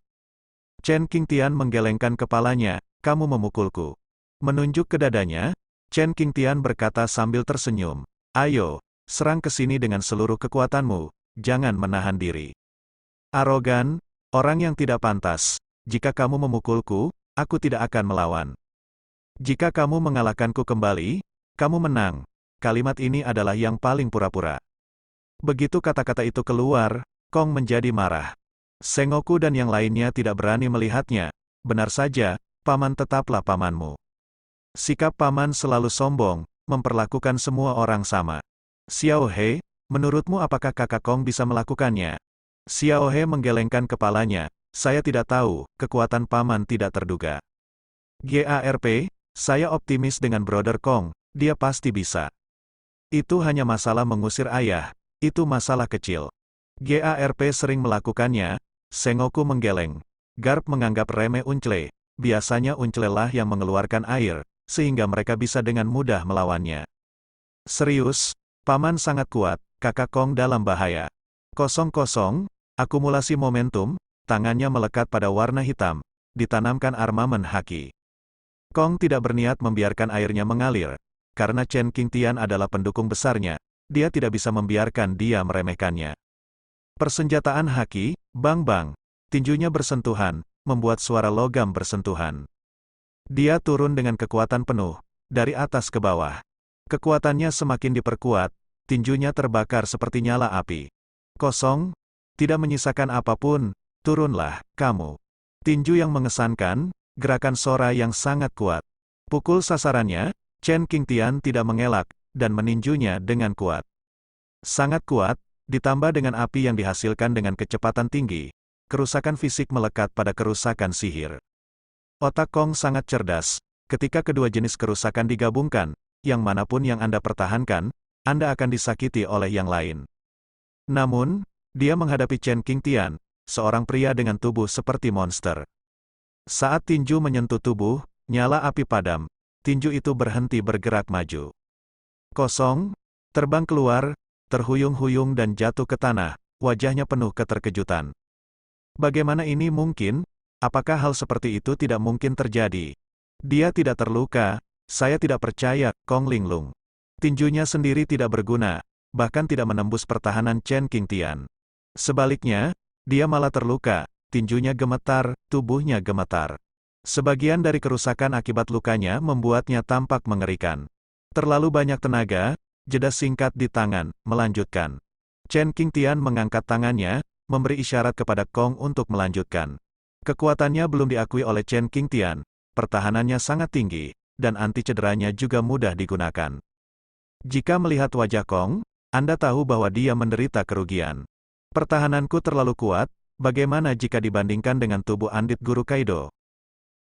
Chen Qingtian menggelengkan kepalanya, kamu memukulku. Menunjuk ke dadanya, Chen Qingtian berkata sambil tersenyum, ayo, serang ke sini dengan seluruh kekuatanmu, jangan menahan diri. Arogan, orang yang tidak pantas, jika kamu memukulku, aku tidak akan melawan. Jika kamu mengalahkanku kembali, kamu menang. Kalimat ini adalah yang paling pura-pura. Begitu kata-kata itu keluar, Kong menjadi marah. Sengoku dan yang lainnya tidak berani melihatnya. Benar saja, paman tetaplah pamanmu. Sikap paman selalu sombong, memperlakukan semua orang sama. Xiao He, menurutmu apakah kakak Kong bisa melakukannya? Xiao He menggelengkan kepalanya, saya tidak tahu, kekuatan paman tidak terduga. GARP, saya optimis dengan Brother Kong, dia pasti bisa. Itu hanya masalah mengusir ayah, itu masalah kecil. GARP sering melakukannya, Sengoku menggeleng. Garp menganggap remeh Uncle, biasanya Uncle lah yang mengeluarkan air, sehingga mereka bisa dengan mudah melawannya. Serius, paman sangat kuat, kakak Kong dalam bahaya. Akumulasi momentum, tangannya melekat pada warna hitam, ditanamkan armamen haki. Kong tidak berniat membiarkan airnya mengalir, karena Chen Qingtian adalah pendukung besarnya, dia tidak bisa membiarkan dia meremehkannya. Persenjataan haki, bang-bang, tinjunya bersentuhan, membuat suara logam bersentuhan. Dia turun dengan kekuatan penuh, dari atas ke bawah. Kekuatannya semakin diperkuat, tinjunya terbakar seperti nyala api. Tidak menyisakan apapun, turunlah, kamu. Tinju yang mengesankan, gerakan Sora yang sangat kuat. Pukul sasarannya, Chen Qingtian tidak mengelak, dan meninjunya dengan kuat. Sangat kuat, ditambah dengan api yang dihasilkan dengan kecepatan tinggi, kerusakan fisik melekat pada kerusakan sihir. Otak Kong sangat cerdas, ketika kedua jenis kerusakan digabungkan, yang manapun yang Anda pertahankan, Anda akan disakiti oleh yang lain. Namun, dia menghadapi Chen Qingtian, seorang pria dengan tubuh seperti monster. Saat tinju menyentuh tubuh, nyala api padam, tinju itu berhenti bergerak maju. Terbang keluar, terhuyung-huyung dan jatuh ke tanah, wajahnya penuh keterkejutan. Bagaimana ini mungkin? Apakah hal seperti itu tidak mungkin terjadi? Dia tidak terluka, saya tidak percaya, Kong linglung. Tinjunya sendiri tidak berguna, bahkan tidak menembus pertahanan Chen Qingtian. Sebaliknya, dia malah terluka. Tinjunya gemetar, tubuhnya gemetar. Sebagian dari kerusakan akibat lukanya membuatnya tampak mengerikan. Terlalu banyak tenaga, jeda singkat di tangan, melanjutkan. Chen Qingtian mengangkat tangannya, memberi isyarat kepada Kong untuk melanjutkan. Kekuatannya belum diakui oleh Chen Qingtian, pertahanannya sangat tinggi, dan anti cederanya juga mudah digunakan. Jika melihat wajah Kong, Anda tahu bahwa dia menderita kerugian. Pertahananku terlalu kuat, bagaimana jika dibandingkan dengan tubuh Andit Guru Kaido?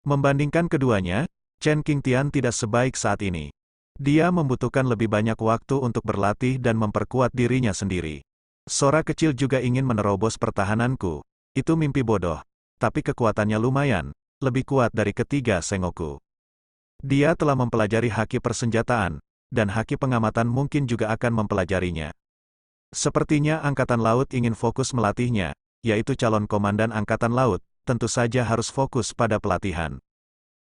Membandingkan keduanya, Chen Qingtian tidak sebaik saat ini. Dia membutuhkan lebih banyak waktu untuk berlatih dan memperkuat dirinya sendiri. Sora kecil juga ingin menerobos pertahananku. Itu mimpi bodoh. Tapi kekuatannya lumayan. lebih kuat dari ketiga Sengoku. Dia telah mempelajari haki persenjataan, dan haki pengamatan mungkin juga akan mempelajarinya. Sepertinya Angkatan Laut ingin fokus melatihnya, yaitu calon komandan Angkatan Laut, tentu saja harus fokus pada pelatihan.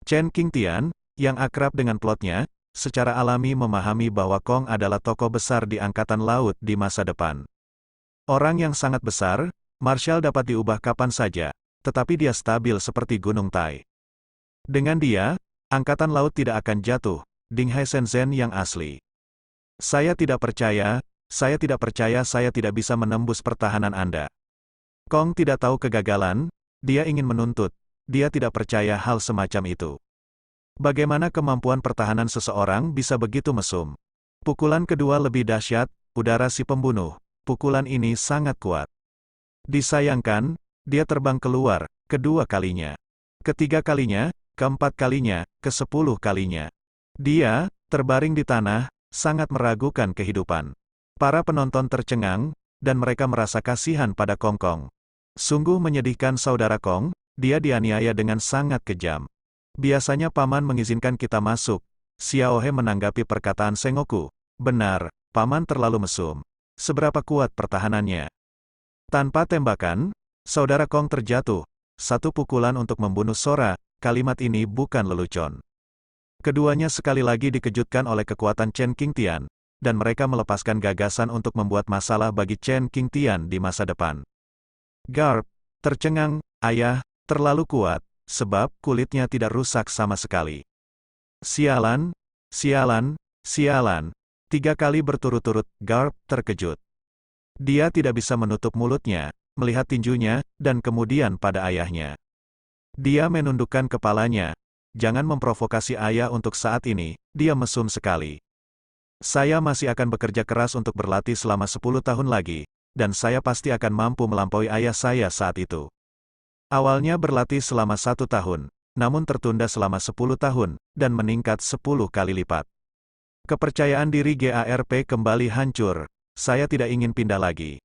Chen Qingtian, yang akrab dengan plotnya, secara alami memahami bahwa Kong adalah tokoh besar di Angkatan Laut di masa depan. Orang yang sangat besar, Marshal dapat diubah kapan saja, tetapi dia stabil seperti Gunung Tai. Dengan dia, Angkatan Laut tidak akan jatuh, Dinghai Shenzhen yang asli. Saya tidak percaya saya tidak bisa menembus pertahanan Anda. Kong tidak tahu kegagalan, dia ingin menuntut, dia tidak percaya hal semacam itu. Bagaimana kemampuan pertahanan seseorang bisa begitu mesum? Pukulan kedua lebih dahsyat, udara si pembunuh, pukulan ini sangat kuat. Disayangkan, dia terbang keluar, kedua kalinya. Ketiga kalinya, keempat kalinya, ke-10 kalinya. Dia, terbaring di tanah, sangat meragukan kehidupan. Para penonton tercengang, dan mereka merasa kasihan pada Kong Kong. Sungguh menyedihkan saudara Kong, dia dianiaya dengan sangat kejam. Biasanya paman mengizinkan kita masuk. Xiaohe menanggapi perkataan Sengoku. Benar, paman terlalu mesum. Seberapa kuat pertahanannya? Tanpa tembakan, saudara Kong terjatuh. Satu pukulan untuk membunuh Sora, kalimat ini bukan lelucon. Keduanya sekali lagi dikejutkan oleh kekuatan Chen Qingtian, dan mereka melepaskan gagasan untuk membuat masalah bagi Chen Qingtian di masa depan. Garp, tercengang, ayah, terlalu kuat, sebab kulitnya tidak rusak sama sekali. Sialan, sialan, sialan, 3 kali berturut-turut, Garp terkejut. Dia tidak bisa menutup mulutnya, melihat tinjunya, dan kemudian pada ayahnya. Dia menundukkan kepalanya. Jangan memprovokasi ayah untuk saat ini, dia mesum sekali. Saya masih akan bekerja keras untuk berlatih selama 10 tahun lagi, dan saya pasti akan mampu melampaui ayah saya saat itu. Awalnya berlatih selama 1 tahun, namun tertunda selama 10 tahun, dan meningkat 10 kali lipat. Kepercayaan diri GARP kembali hancur, saya tidak ingin pindah lagi.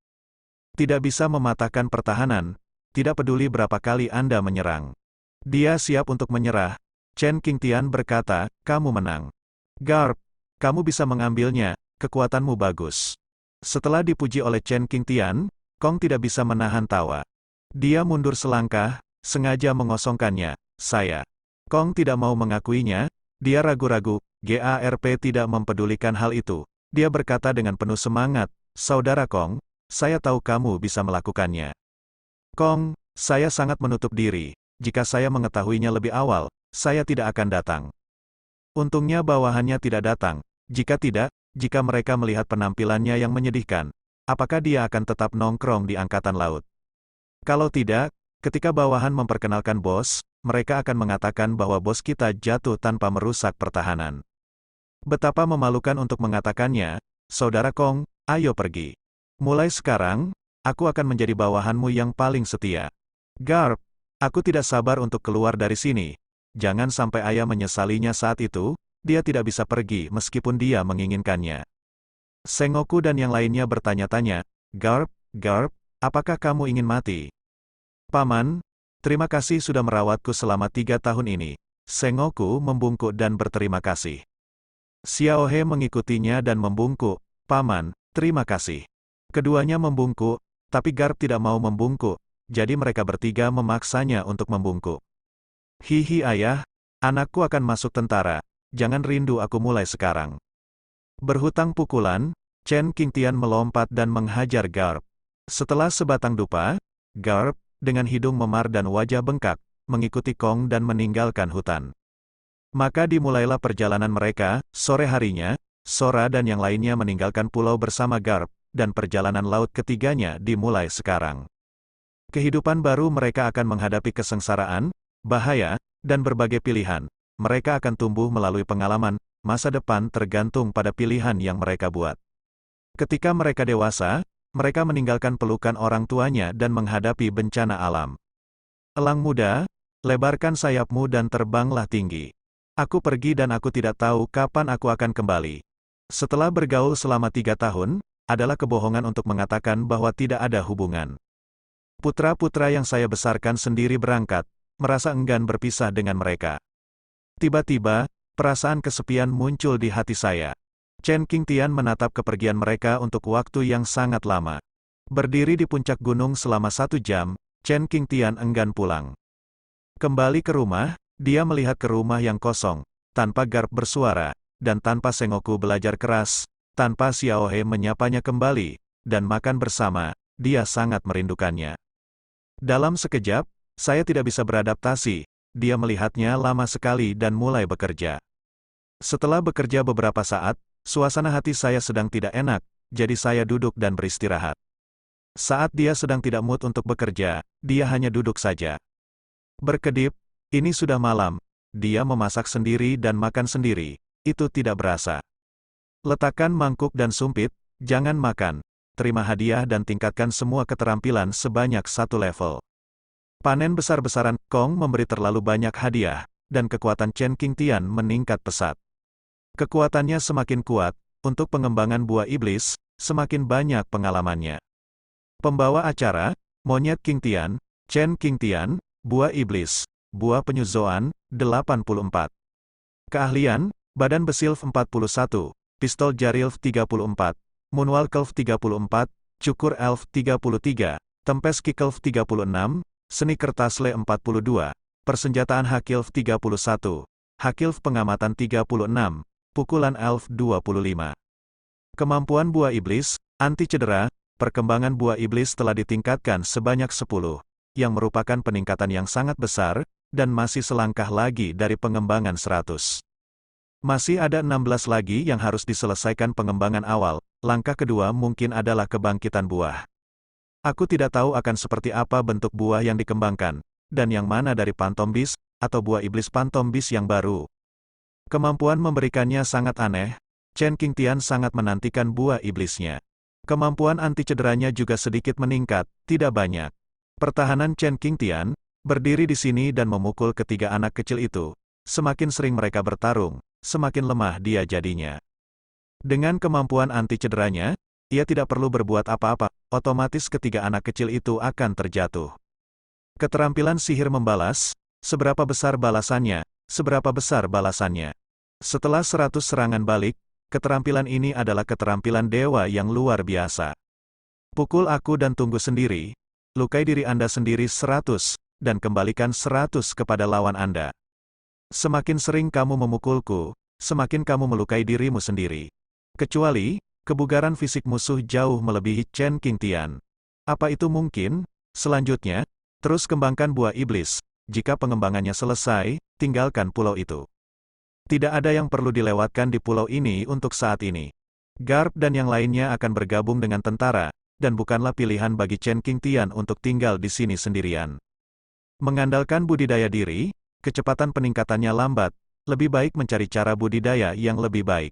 Tidak bisa mematahkan pertahanan, tidak peduli berapa kali Anda menyerang. Dia siap untuk menyerah. Chen Qingtian berkata, kamu menang. Garp, kamu bisa mengambilnya, kekuatanmu bagus. Setelah dipuji oleh Chen Qingtian, Kong tidak bisa menahan tawa. Dia mundur selangkah, sengaja mengosongkannya. Saya. Kong tidak mau mengakuinya, dia ragu-ragu, GARP tidak mempedulikan hal itu. Dia berkata dengan penuh semangat, saudara Kong, saya tahu kamu bisa melakukannya. Kong, saya sangat menutup diri, jika saya mengetahuinya lebih awal, saya tidak akan datang. Untungnya bawahannya tidak datang. Jika tidak, jika mereka melihat penampilannya yang menyedihkan, apakah dia akan tetap nongkrong di Angkatan Laut? Kalau tidak, ketika bawahan memperkenalkan bos, mereka akan mengatakan bahwa bos kita jatuh tanpa merusak pertahanan. Betapa memalukan untuk mengatakannya, saudara Kong, ayo pergi. Mulai sekarang, aku akan menjadi bawahanmu yang paling setia. Garp, aku tidak sabar untuk keluar dari sini. Jangan sampai ayah menyesalinya saat itu. Dia tidak bisa pergi meskipun dia menginginkannya. Sengoku dan yang lainnya bertanya-tanya, Garp, Garp, apakah kamu ingin mati? Paman, terima kasih sudah merawatku selama 3 tahun ini. Sengoku membungkuk dan berterima kasih. Xiaohe mengikutinya dan membungkuk, Paman, terima kasih. Keduanya membungkuk, tapi Garp tidak mau membungkuk, jadi mereka bertiga memaksanya untuk membungkuk. Hihi ayah, anakku akan masuk tentara. Jangan rindu aku mulai sekarang. Berhutang pukulan, Chen Qingtian melompat dan menghajar Garp. Setelah sebatang dupa, Garp, dengan hidung memar dan wajah bengkak, mengikuti Kong dan meninggalkan hutan. Maka dimulailah perjalanan mereka. Sore harinya, Sora dan yang lainnya meninggalkan pulau bersama Garp, dan perjalanan laut ketiganya dimulai sekarang. Kehidupan baru mereka akan menghadapi kesengsaraan, bahaya, dan berbagai pilihan. Mereka akan tumbuh melalui pengalaman, masa depan tergantung pada pilihan yang mereka buat. Ketika mereka dewasa, mereka meninggalkan pelukan orang tuanya dan menghadapi bencana alam. Elang muda, lebarkan sayapmu dan terbanglah tinggi. Aku pergi dan aku tidak tahu kapan aku akan kembali. Setelah bergaul selama 3 tahun, adalah kebohongan untuk mengatakan bahwa tidak ada hubungan. Putra-putra yang saya besarkan sendiri berangkat, merasa enggan berpisah dengan mereka. Tiba-tiba, perasaan kesepian muncul di hati saya. Chen Qingtian menatap kepergian mereka untuk waktu yang sangat lama. Berdiri di puncak gunung selama 1 jam, Chen Qingtian enggan pulang. Kembali ke rumah, dia melihat ke rumah yang kosong, tanpa Garp bersuara, dan tanpa Sengoku belajar keras, tanpa Xiaohe menyapanya kembali, dan makan bersama, dia sangat merindukannya. Dalam sekejap, saya tidak bisa beradaptasi, dia melihatnya lama sekali dan mulai bekerja. Setelah bekerja beberapa saat, suasana hati saya sedang tidak enak, jadi saya duduk dan beristirahat. Saat dia sedang tidak mood untuk bekerja, dia hanya duduk saja. Berkedip, ini sudah malam, dia memasak sendiri dan makan sendiri, itu tidak berasa. Letakkan mangkuk dan sumpit, jangan makan, terima hadiah dan tingkatkan semua keterampilan sebanyak 1 level. Panen besar-besaran, Kong memberi terlalu banyak hadiah, dan kekuatan Chen Qingtian meningkat pesat. Kekuatannya semakin kuat, untuk pengembangan buah iblis, semakin banyak pengalamannya. Pembawa acara, Monyet Qingtian, Chen Qingtian, Buah Iblis, Buah Penyuzoan, 84. Keahlian, Badan Besilf 41, Pistol Jarilf 34, Moonwalk Elf 34, Cukur Elf 33, Tempest Kikelf 36, Seni Kertas Le 42, Persenjataan Hakilf 31, Hakilf Pengamatan 36, Pukulan Elf 25. Kemampuan Buah Iblis, Anti Cedera, perkembangan Buah Iblis telah ditingkatkan sebanyak 10. Yang merupakan peningkatan yang sangat besar, dan masih selangkah lagi dari pengembangan 100. Masih ada 16 lagi yang harus diselesaikan pengembangan awal, langkah kedua mungkin adalah kebangkitan buah. Aku tidak tahu akan seperti apa bentuk buah yang dikembangkan, dan yang mana dari Phantom Beast, atau buah iblis Phantom Beast yang baru. Kemampuan memberikannya sangat aneh, Chen Qingtian sangat menantikan buah iblisnya. Kemampuan anti cederanya juga sedikit meningkat, tidak banyak. Pertahanan Chen Qingtian, berdiri di sini dan memukul ketiga anak kecil itu. Semakin sering mereka bertarung, semakin lemah dia jadinya. Dengan kemampuan anti cederanya, ia tidak perlu berbuat apa-apa, otomatis ketiga anak kecil itu akan terjatuh. Keterampilan sihir membalas, seberapa besar balasannya, seberapa besar balasannya. Setelah 100 serangan balik, keterampilan ini adalah keterampilan dewa yang luar biasa. Pukul aku dan tunggu sendiri. Lukai diri Anda sendiri 100, dan kembalikan 100 kepada lawan Anda. Semakin sering kamu memukulku, semakin kamu melukai dirimu sendiri. Kecuali, kebugaran fisik musuh jauh melebihi Chen Qingtian. Apa itu mungkin? Selanjutnya, terus kembangkan buah iblis. Jika pengembangannya selesai, tinggalkan pulau itu. Tidak ada yang perlu dilewatkan di pulau ini untuk saat ini. Garp dan yang lainnya akan bergabung dengan tentara, dan bukanlah pilihan bagi Chen Qingtian untuk tinggal di sini sendirian. Mengandalkan budidaya diri, kecepatan peningkatannya lambat, lebih baik mencari cara budidaya yang lebih baik.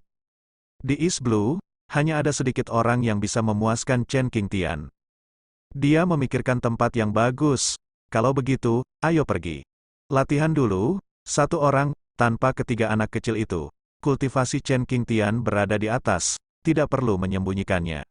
Di East Blue, hanya ada sedikit orang yang bisa memuaskan Chen Qingtian. Dia memikirkan tempat yang bagus. Kalau begitu, ayo pergi. Latihan dulu, 1 orang, tanpa ketiga anak kecil itu. Kultivasi Chen Qingtian berada di atas, tidak perlu menyembunyikannya.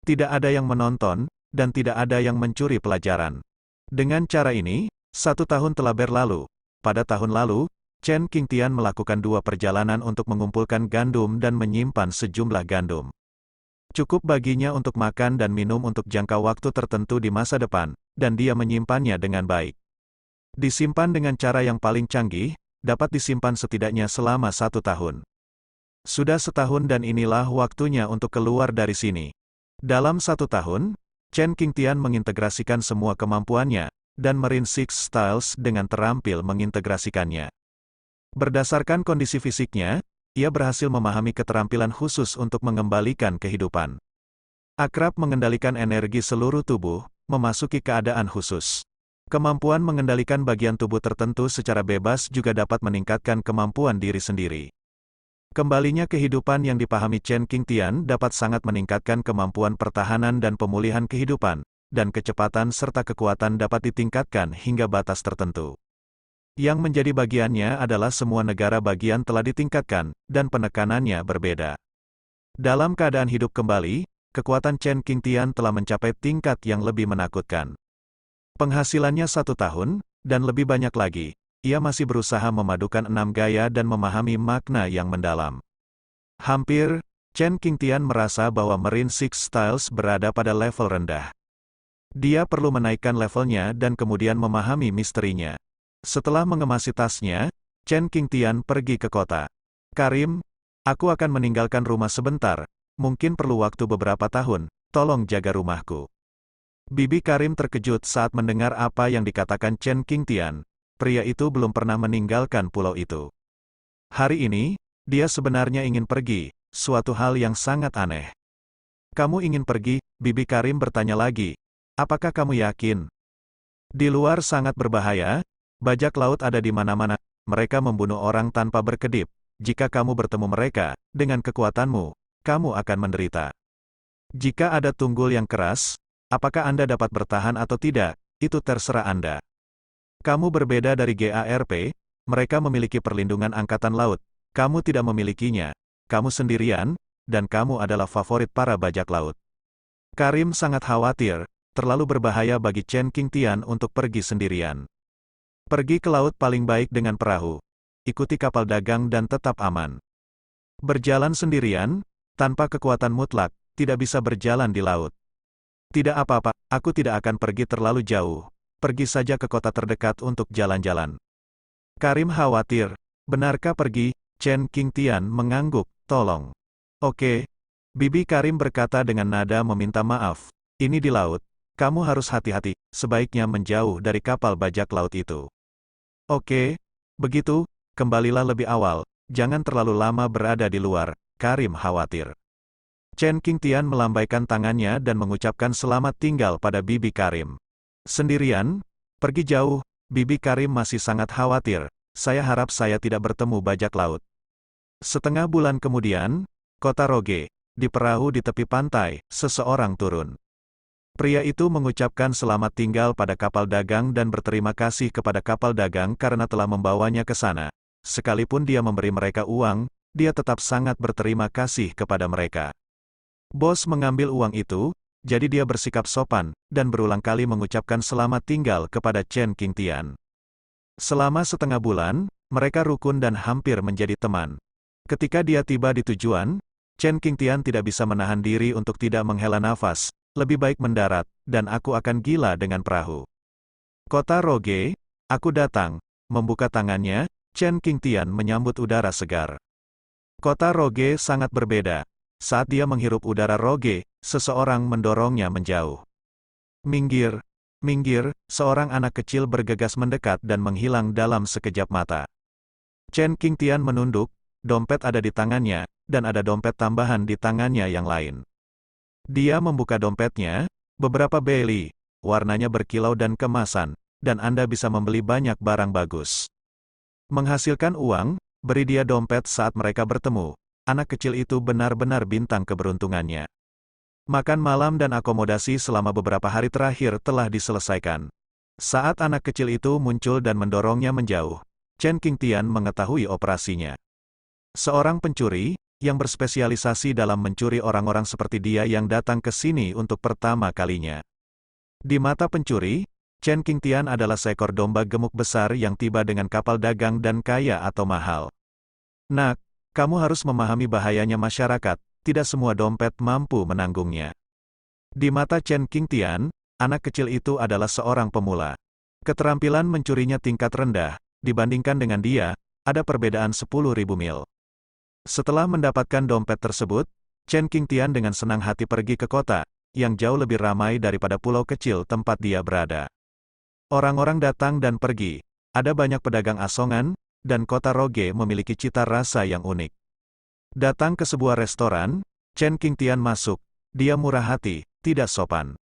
Tidak ada yang menonton, dan tidak ada yang mencuri pelajaran. Dengan cara ini, 1 tahun telah berlalu. Pada tahun lalu, Chen Qingtian melakukan 2 perjalanan untuk mengumpulkan gandum dan menyimpan sejumlah gandum. Cukup baginya untuk makan dan minum untuk jangka waktu tertentu di masa depan, dan dia menyimpannya dengan baik. Disimpan dengan cara yang paling canggih, dapat disimpan setidaknya selama 1 tahun. Sudah setahun dan inilah waktunya untuk keluar dari sini. Dalam 1 tahun, Chen Qingtian mengintegrasikan semua kemampuannya, dan Marine Six Styles dengan terampil mengintegrasikannya. Berdasarkan kondisi fisiknya, ia berhasil memahami keterampilan khusus untuk mengembalikan kehidupan. Akrab mengendalikan energi seluruh tubuh, memasuki keadaan khusus. Kemampuan mengendalikan bagian tubuh tertentu secara bebas juga dapat meningkatkan kemampuan diri sendiri. Kembalinya kehidupan yang dipahami Chen Qingtian dapat sangat meningkatkan kemampuan pertahanan dan pemulihan kehidupan, dan kecepatan serta kekuatan dapat ditingkatkan hingga batas tertentu. Yang menjadi bagiannya adalah semua negara bagian telah ditingkatkan, dan penekanannya berbeda. Dalam keadaan hidup kembali, kekuatan Chen Qingtian telah mencapai tingkat yang lebih menakutkan. Penghasilannya 1 tahun, dan lebih banyak lagi. Ia masih berusaha memadukan 6 gaya dan memahami makna yang mendalam. Hampir, Chen Qingtian merasa bahwa Marine Six Styles berada pada level rendah. Dia perlu menaikkan levelnya dan kemudian memahami misterinya. Setelah mengemasi tasnya, Chen Qingtian pergi ke kota. Karim, aku akan meninggalkan rumah sebentar, mungkin perlu waktu beberapa tahun, tolong jaga rumahku. Bibi Karim terkejut saat mendengar apa yang dikatakan Chen Qingtian. Pria itu belum pernah meninggalkan pulau itu. Hari ini, dia sebenarnya ingin pergi, suatu hal yang sangat aneh. Kamu ingin pergi? Bibi Karim bertanya lagi. Apakah kamu yakin? Di luar sangat berbahaya, bajak laut ada di mana-mana, mereka membunuh orang tanpa berkedip. Jika kamu bertemu mereka, dengan kekuatanmu, kamu akan menderita. Jika ada tunggul yang keras, apakah Anda dapat bertahan atau tidak, itu terserah Anda. Kamu berbeda dari GARP, mereka memiliki perlindungan angkatan laut, kamu tidak memilikinya, kamu sendirian, dan kamu adalah favorit para bajak laut. Karim sangat khawatir, terlalu berbahaya bagi Chen Qingtian untuk pergi sendirian. Pergi ke laut paling baik dengan perahu. Ikuti kapal dagang dan tetap aman. Berjalan sendirian, tanpa kekuatan mutlak, tidak bisa berjalan di laut. Tidak apa-apa, aku tidak akan pergi terlalu jauh. Pergi saja ke kota terdekat untuk jalan-jalan. Karim khawatir, benarkah pergi? Chen Qingtian mengangguk, tolong. Oke. Bibi Karim berkata dengan nada meminta maaf. Ini di laut, kamu harus hati-hati, sebaiknya menjauh dari kapal bajak laut itu. Oke. Begitu, kembalilah lebih awal, jangan terlalu lama berada di luar, Karim khawatir. Chen Qingtian melambaikan tangannya dan mengucapkan selamat tinggal pada Bibi Karim. Sendirian? Pergi jauh, Bibi Karim masih sangat khawatir, saya harap saya tidak bertemu bajak laut. Setengah bulan kemudian, kota Roge, di perahu di tepi pantai, seseorang turun. Pria itu mengucapkan selamat tinggal pada kapal dagang dan berterima kasih kepada kapal dagang karena telah membawanya ke sana. Sekalipun dia memberi mereka uang, dia tetap sangat berterima kasih kepada mereka. Bos mengambil uang itu, jadi dia bersikap sopan, dan berulang kali mengucapkan selamat tinggal kepada Chen Qingtian. Selama setengah bulan, mereka rukun dan hampir menjadi teman. Ketika dia tiba di tujuan, Chen Qingtian tidak bisa menahan diri untuk tidak menghela nafas, lebih baik mendarat, dan aku akan gila dengan perahu. Kota Roge, aku datang, membuka tangannya, Chen Qingtian menyambut udara segar. Kota Roge sangat berbeda. Saat dia menghirup udara Roge, seseorang mendorongnya menjauh. Minggir, minggir, seorang anak kecil bergegas mendekat dan menghilang dalam sekejap mata. Chen Qingtian menunduk, dompet ada di tangannya, dan ada dompet tambahan di tangannya yang lain. Dia membuka dompetnya, beberapa beli, warnanya berkilau dan kemasan, dan Anda bisa membeli banyak barang bagus. Menghasilkan uang, beri dia dompet saat mereka bertemu. Anak kecil itu benar-benar bintang keberuntungannya. Makan malam dan akomodasi selama beberapa hari terakhir telah diselesaikan. Saat anak kecil itu muncul dan mendorongnya menjauh, Chen Qingtian mengetahui operasinya. Seorang pencuri, yang berspesialisasi dalam mencuri orang-orang seperti dia yang datang ke sini untuk pertama kalinya. Di mata pencuri, Chen Qingtian adalah seekor domba gemuk besar yang tiba dengan kapal dagang dan kaya atau mahal. Nak, kamu harus memahami bahayanya masyarakat, tidak semua dompet mampu menanggungnya. Di mata Chen Qingtian, anak kecil itu adalah seorang pemula. Keterampilan mencurinya tingkat rendah, dibandingkan dengan dia, ada perbedaan 10.000 mil. Setelah mendapatkan dompet tersebut, Chen Qingtian dengan senang hati pergi ke kota, yang jauh lebih ramai daripada pulau kecil tempat dia berada. Orang-orang datang dan pergi, ada banyak pedagang asongan, dan kota Roge memiliki cita rasa yang unik. Datang ke sebuah restoran, Chen Qingtian masuk, dia murah hati, tidak sopan.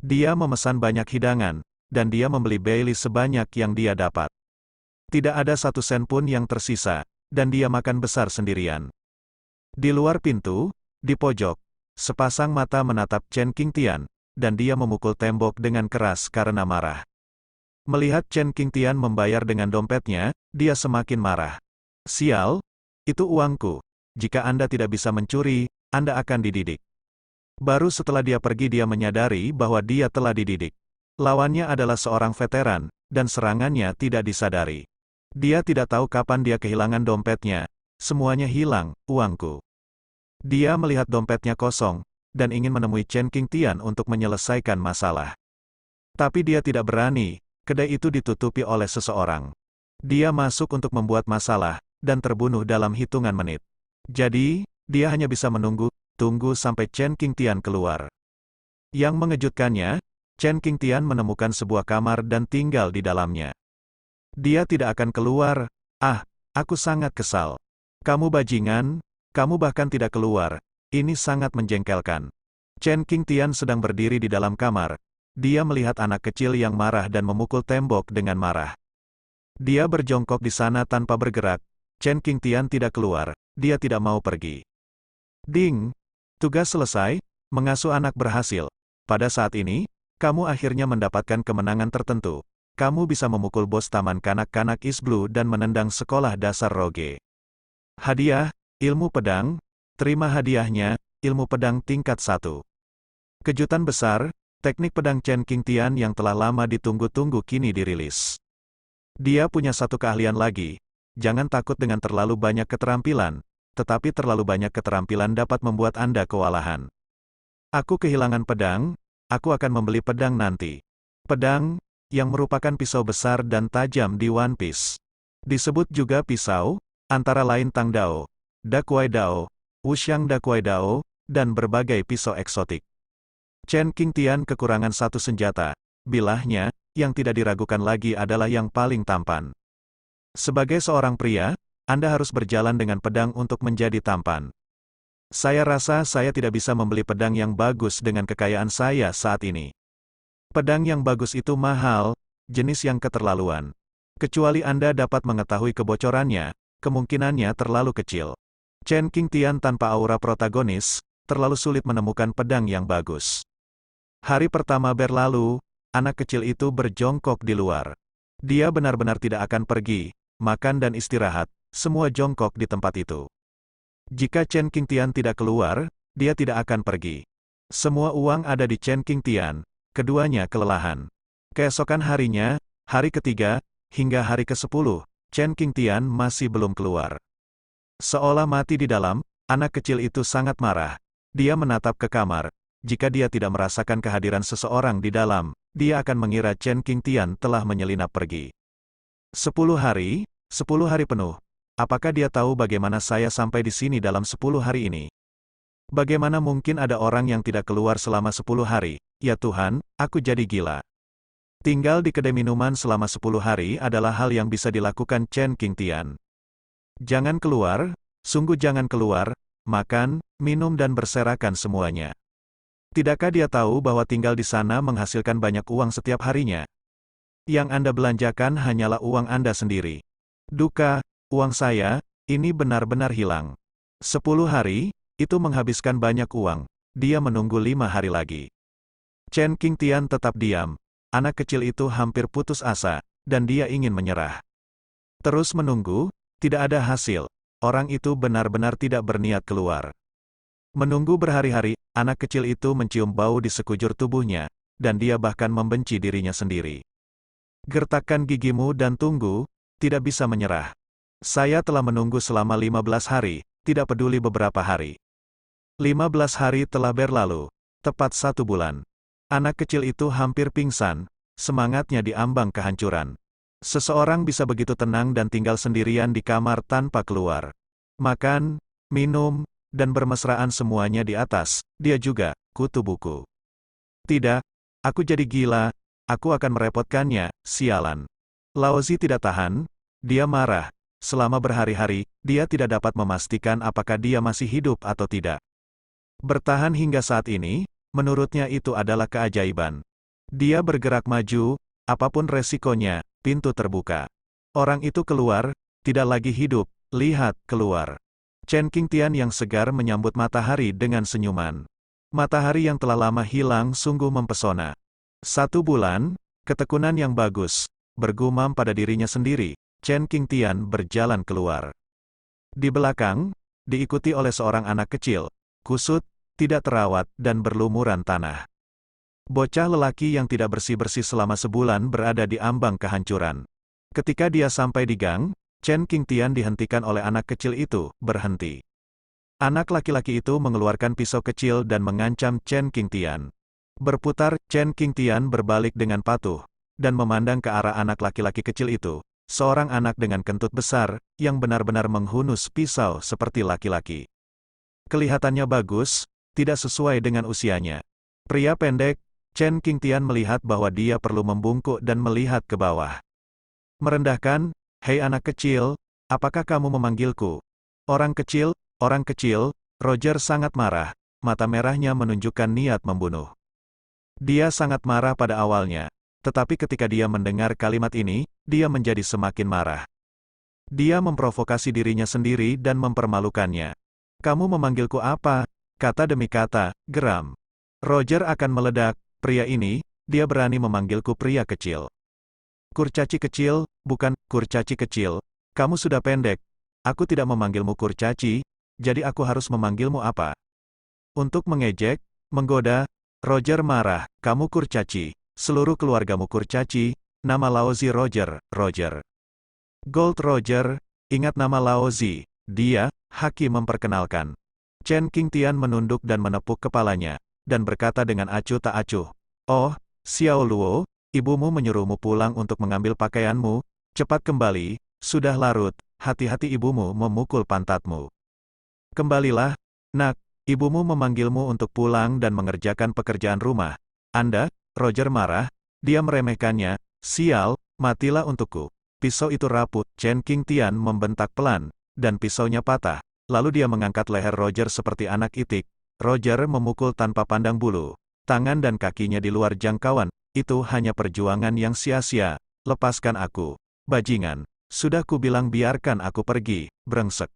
Dia memesan banyak hidangan, dan dia membeli Bailey sebanyak yang dia dapat. Tidak ada satu sen pun yang tersisa, dan dia makan besar sendirian. Di luar pintu, di pojok, sepasang mata menatap Chen Qingtian, dan dia memukul tembok dengan keras karena marah. Melihat Chen Qingtian membayar dengan dompetnya, dia semakin marah. Sial, itu uangku. Jika Anda tidak bisa mencuri, Anda akan dididik. Baru setelah dia pergi dia menyadari bahwa dia telah dididik. Lawannya adalah seorang veteran, dan serangannya tidak disadari. Dia tidak tahu kapan dia kehilangan dompetnya. Semuanya hilang, uangku. Dia melihat dompetnya kosong, dan ingin menemui Chen Qingtian untuk menyelesaikan masalah. Tapi dia tidak berani, kedai itu ditutupi oleh seseorang. Dia masuk untuk membuat masalah, dan terbunuh dalam hitungan menit. Jadi, dia hanya bisa tunggu sampai Chen Qingtian keluar. Yang mengejutkannya, Chen Qingtian menemukan sebuah kamar dan tinggal di dalamnya. Dia tidak akan keluar. Aku sangat kesal. Kamu bajingan, kamu bahkan tidak keluar. Ini sangat menjengkelkan. Chen Qingtian sedang berdiri di dalam kamar. Dia melihat anak kecil yang marah dan memukul tembok dengan marah. Dia berjongkok di sana tanpa bergerak. Chen Qingtian tidak keluar. Dia tidak mau pergi. Ding! Tugas selesai, mengasuh anak berhasil. Pada saat ini, kamu akhirnya mendapatkan kemenangan tertentu. Kamu bisa memukul bos taman kanak-kanak East Blue dan menendang sekolah dasar Roge. Hadiah, ilmu pedang. Terima hadiahnya, ilmu pedang tingkat 1. Kejutan besar, teknik pedang Chen Qingtian yang telah lama ditunggu-tunggu kini dirilis. Dia punya satu keahlian lagi. Jangan takut dengan terlalu banyak keterampilan, tetapi terlalu banyak keterampilan dapat membuat Anda kewalahan. Aku kehilangan pedang, aku akan membeli pedang nanti. Pedang, yang merupakan pisau besar dan tajam di One Piece. Disebut juga pisau, antara lain Tang Dao, Dakuai Dao, Wuxiang Dakuai Dao, dan berbagai pisau eksotik. Chen Qingtian kekurangan satu senjata, bilahnya, yang tidak diragukan lagi adalah yang paling tampan. Sebagai seorang pria, Anda harus berjalan dengan pedang untuk menjadi tampan. Saya rasa saya tidak bisa membeli pedang yang bagus dengan kekayaan saya saat ini. Pedang yang bagus itu mahal, jenis yang keterlaluan. Kecuali Anda dapat mengetahui kebocorannya, kemungkinannya terlalu kecil. Chen Qingtian tanpa aura protagonis, terlalu sulit menemukan pedang yang bagus. Hari pertama berlalu, anak kecil itu berjongkok di luar. Dia benar-benar tidak akan pergi, makan dan istirahat, semua jongkok di tempat itu. Jika Chen Qingtian tidak keluar, dia tidak akan pergi. Semua uang ada di Chen Qingtian, keduanya kelelahan. Keesokan harinya, hari ketiga, hingga hari ke-10, Chen Qingtian masih belum keluar. Seolah mati di dalam, anak kecil itu sangat marah. Dia menatap ke kamar. Jika dia tidak merasakan kehadiran seseorang di dalam, dia akan mengira Chen Qingtian telah menyelinap pergi. 10 hari penuh. Apakah dia tahu bagaimana saya sampai di sini dalam 10 hari ini? Bagaimana mungkin ada orang yang tidak keluar selama 10 hari? Ya Tuhan, aku jadi gila. Tinggal di kedai minuman selama 10 hari adalah hal yang bisa dilakukan Chen Qingtian. Jangan keluar, sungguh jangan keluar, makan, minum dan berserakan semuanya. Tidakkah dia tahu bahwa tinggal di sana menghasilkan banyak uang setiap harinya? Yang Anda belanjakan hanyalah uang Anda sendiri. Duka, uang saya, ini benar-benar hilang. 10 hari, itu menghabiskan banyak uang. Dia menunggu 5 hari lagi. Chen Qingtian tetap diam. Anak kecil itu hampir putus asa, dan dia ingin menyerah. Terus menunggu, tidak ada hasil. Orang itu benar-benar tidak berniat keluar. Menunggu berhari-hari, anak kecil itu mencium bau di sekujur tubuhnya, dan dia bahkan membenci dirinya sendiri. Gertakkan gigimu dan tunggu, tidak bisa menyerah. Saya telah menunggu selama 15 hari, tidak peduli beberapa hari. 15 hari telah berlalu, tepat 1 bulan. Anak kecil itu hampir pingsan, semangatnya diambang kehancuran. Seseorang bisa begitu tenang dan tinggal sendirian di kamar tanpa keluar. Makan, minum, dan bermesraan semuanya di atas, dia juga, kutu buku. Tidak, aku jadi gila, aku akan merepotkannya, sialan. Laozi tidak tahan, dia marah. Selama berhari-hari, dia tidak dapat memastikan apakah dia masih hidup atau tidak. Bertahan hingga saat ini, menurutnya itu adalah keajaiban. Dia bergerak maju, apapun resikonya, pintu terbuka. Orang itu keluar, tidak lagi hidup, lihat, keluar. Chen Qingtian yang segar menyambut matahari dengan senyuman. Matahari yang telah lama hilang sungguh mempesona. 1 bulan, ketekunan yang bagus, bergumam pada dirinya sendiri, Chen Qingtian berjalan keluar. Di belakang, diikuti oleh seorang anak kecil, kusut, tidak terawat, dan berlumuran tanah. Bocah lelaki yang tidak bersih-bersih selama sebulan berada di ambang kehancuran. Ketika dia sampai di gang, Chen Qingtian dihentikan oleh anak kecil itu, berhenti. Anak laki-laki itu mengeluarkan pisau kecil dan mengancam Chen Qingtian. Berputar, Chen Qingtian berbalik dengan patuh, dan memandang ke arah anak laki-laki kecil itu, seorang anak dengan kentut besar, yang benar-benar menghunus pisau seperti laki-laki. Kelihatannya bagus, tidak sesuai dengan usianya. Pria pendek, Chen Qingtian melihat bahwa dia perlu membungkuk dan melihat ke bawah. Merendahkan, "Hei anak kecil, apakah kamu memanggilku? Orang kecil, Roger sangat marah, mata merahnya menunjukkan niat membunuh. Dia sangat marah pada awalnya, tetapi ketika dia mendengar kalimat ini, dia menjadi semakin marah. Dia memprovokasi dirinya sendiri dan mempermalukannya. "Kamu memanggilku apa?" Kata demi kata, geram. Roger akan meledak. Pria ini, dia berani memanggilku pria kecil. "Kurcaci kecil, bukan, kurcaci kecil. Kamu sudah pendek. Aku tidak memanggilmu kurcaci, jadi aku harus memanggilmu apa?" Untuk mengejek, menggoda, Roger marah, "Kamu kurcaci. Seluruh keluargamu kurcaci, nama Laozi Roger, Roger. Gold Roger, ingat nama Laozi." Dia, Haki memperkenalkan. Chen Qingtian menunduk dan menepuk kepalanya, dan berkata dengan acuh tak acuh, "Oh, Xiao Luo, ibumu menyuruhmu pulang untuk mengambil pakaianmu, cepat kembali, sudah larut, hati-hati ibumu memukul pantatmu. Kembalilah, nak, ibumu memanggilmu untuk pulang dan mengerjakan pekerjaan rumah. Anda?" Roger marah, dia meremehkannya, "Sial, matilah untukku." Pisau itu rapuh, Chen Qingtian membentak pelan, dan pisaunya patah, lalu dia mengangkat leher Roger seperti anak itik. Roger memukul tanpa pandang bulu. Tangan dan kakinya di luar jangkauan, "Itu hanya perjuangan yang sia-sia. Lepaskan aku. Bajingan. Sudah kubilang biarkan aku pergi, brengsek."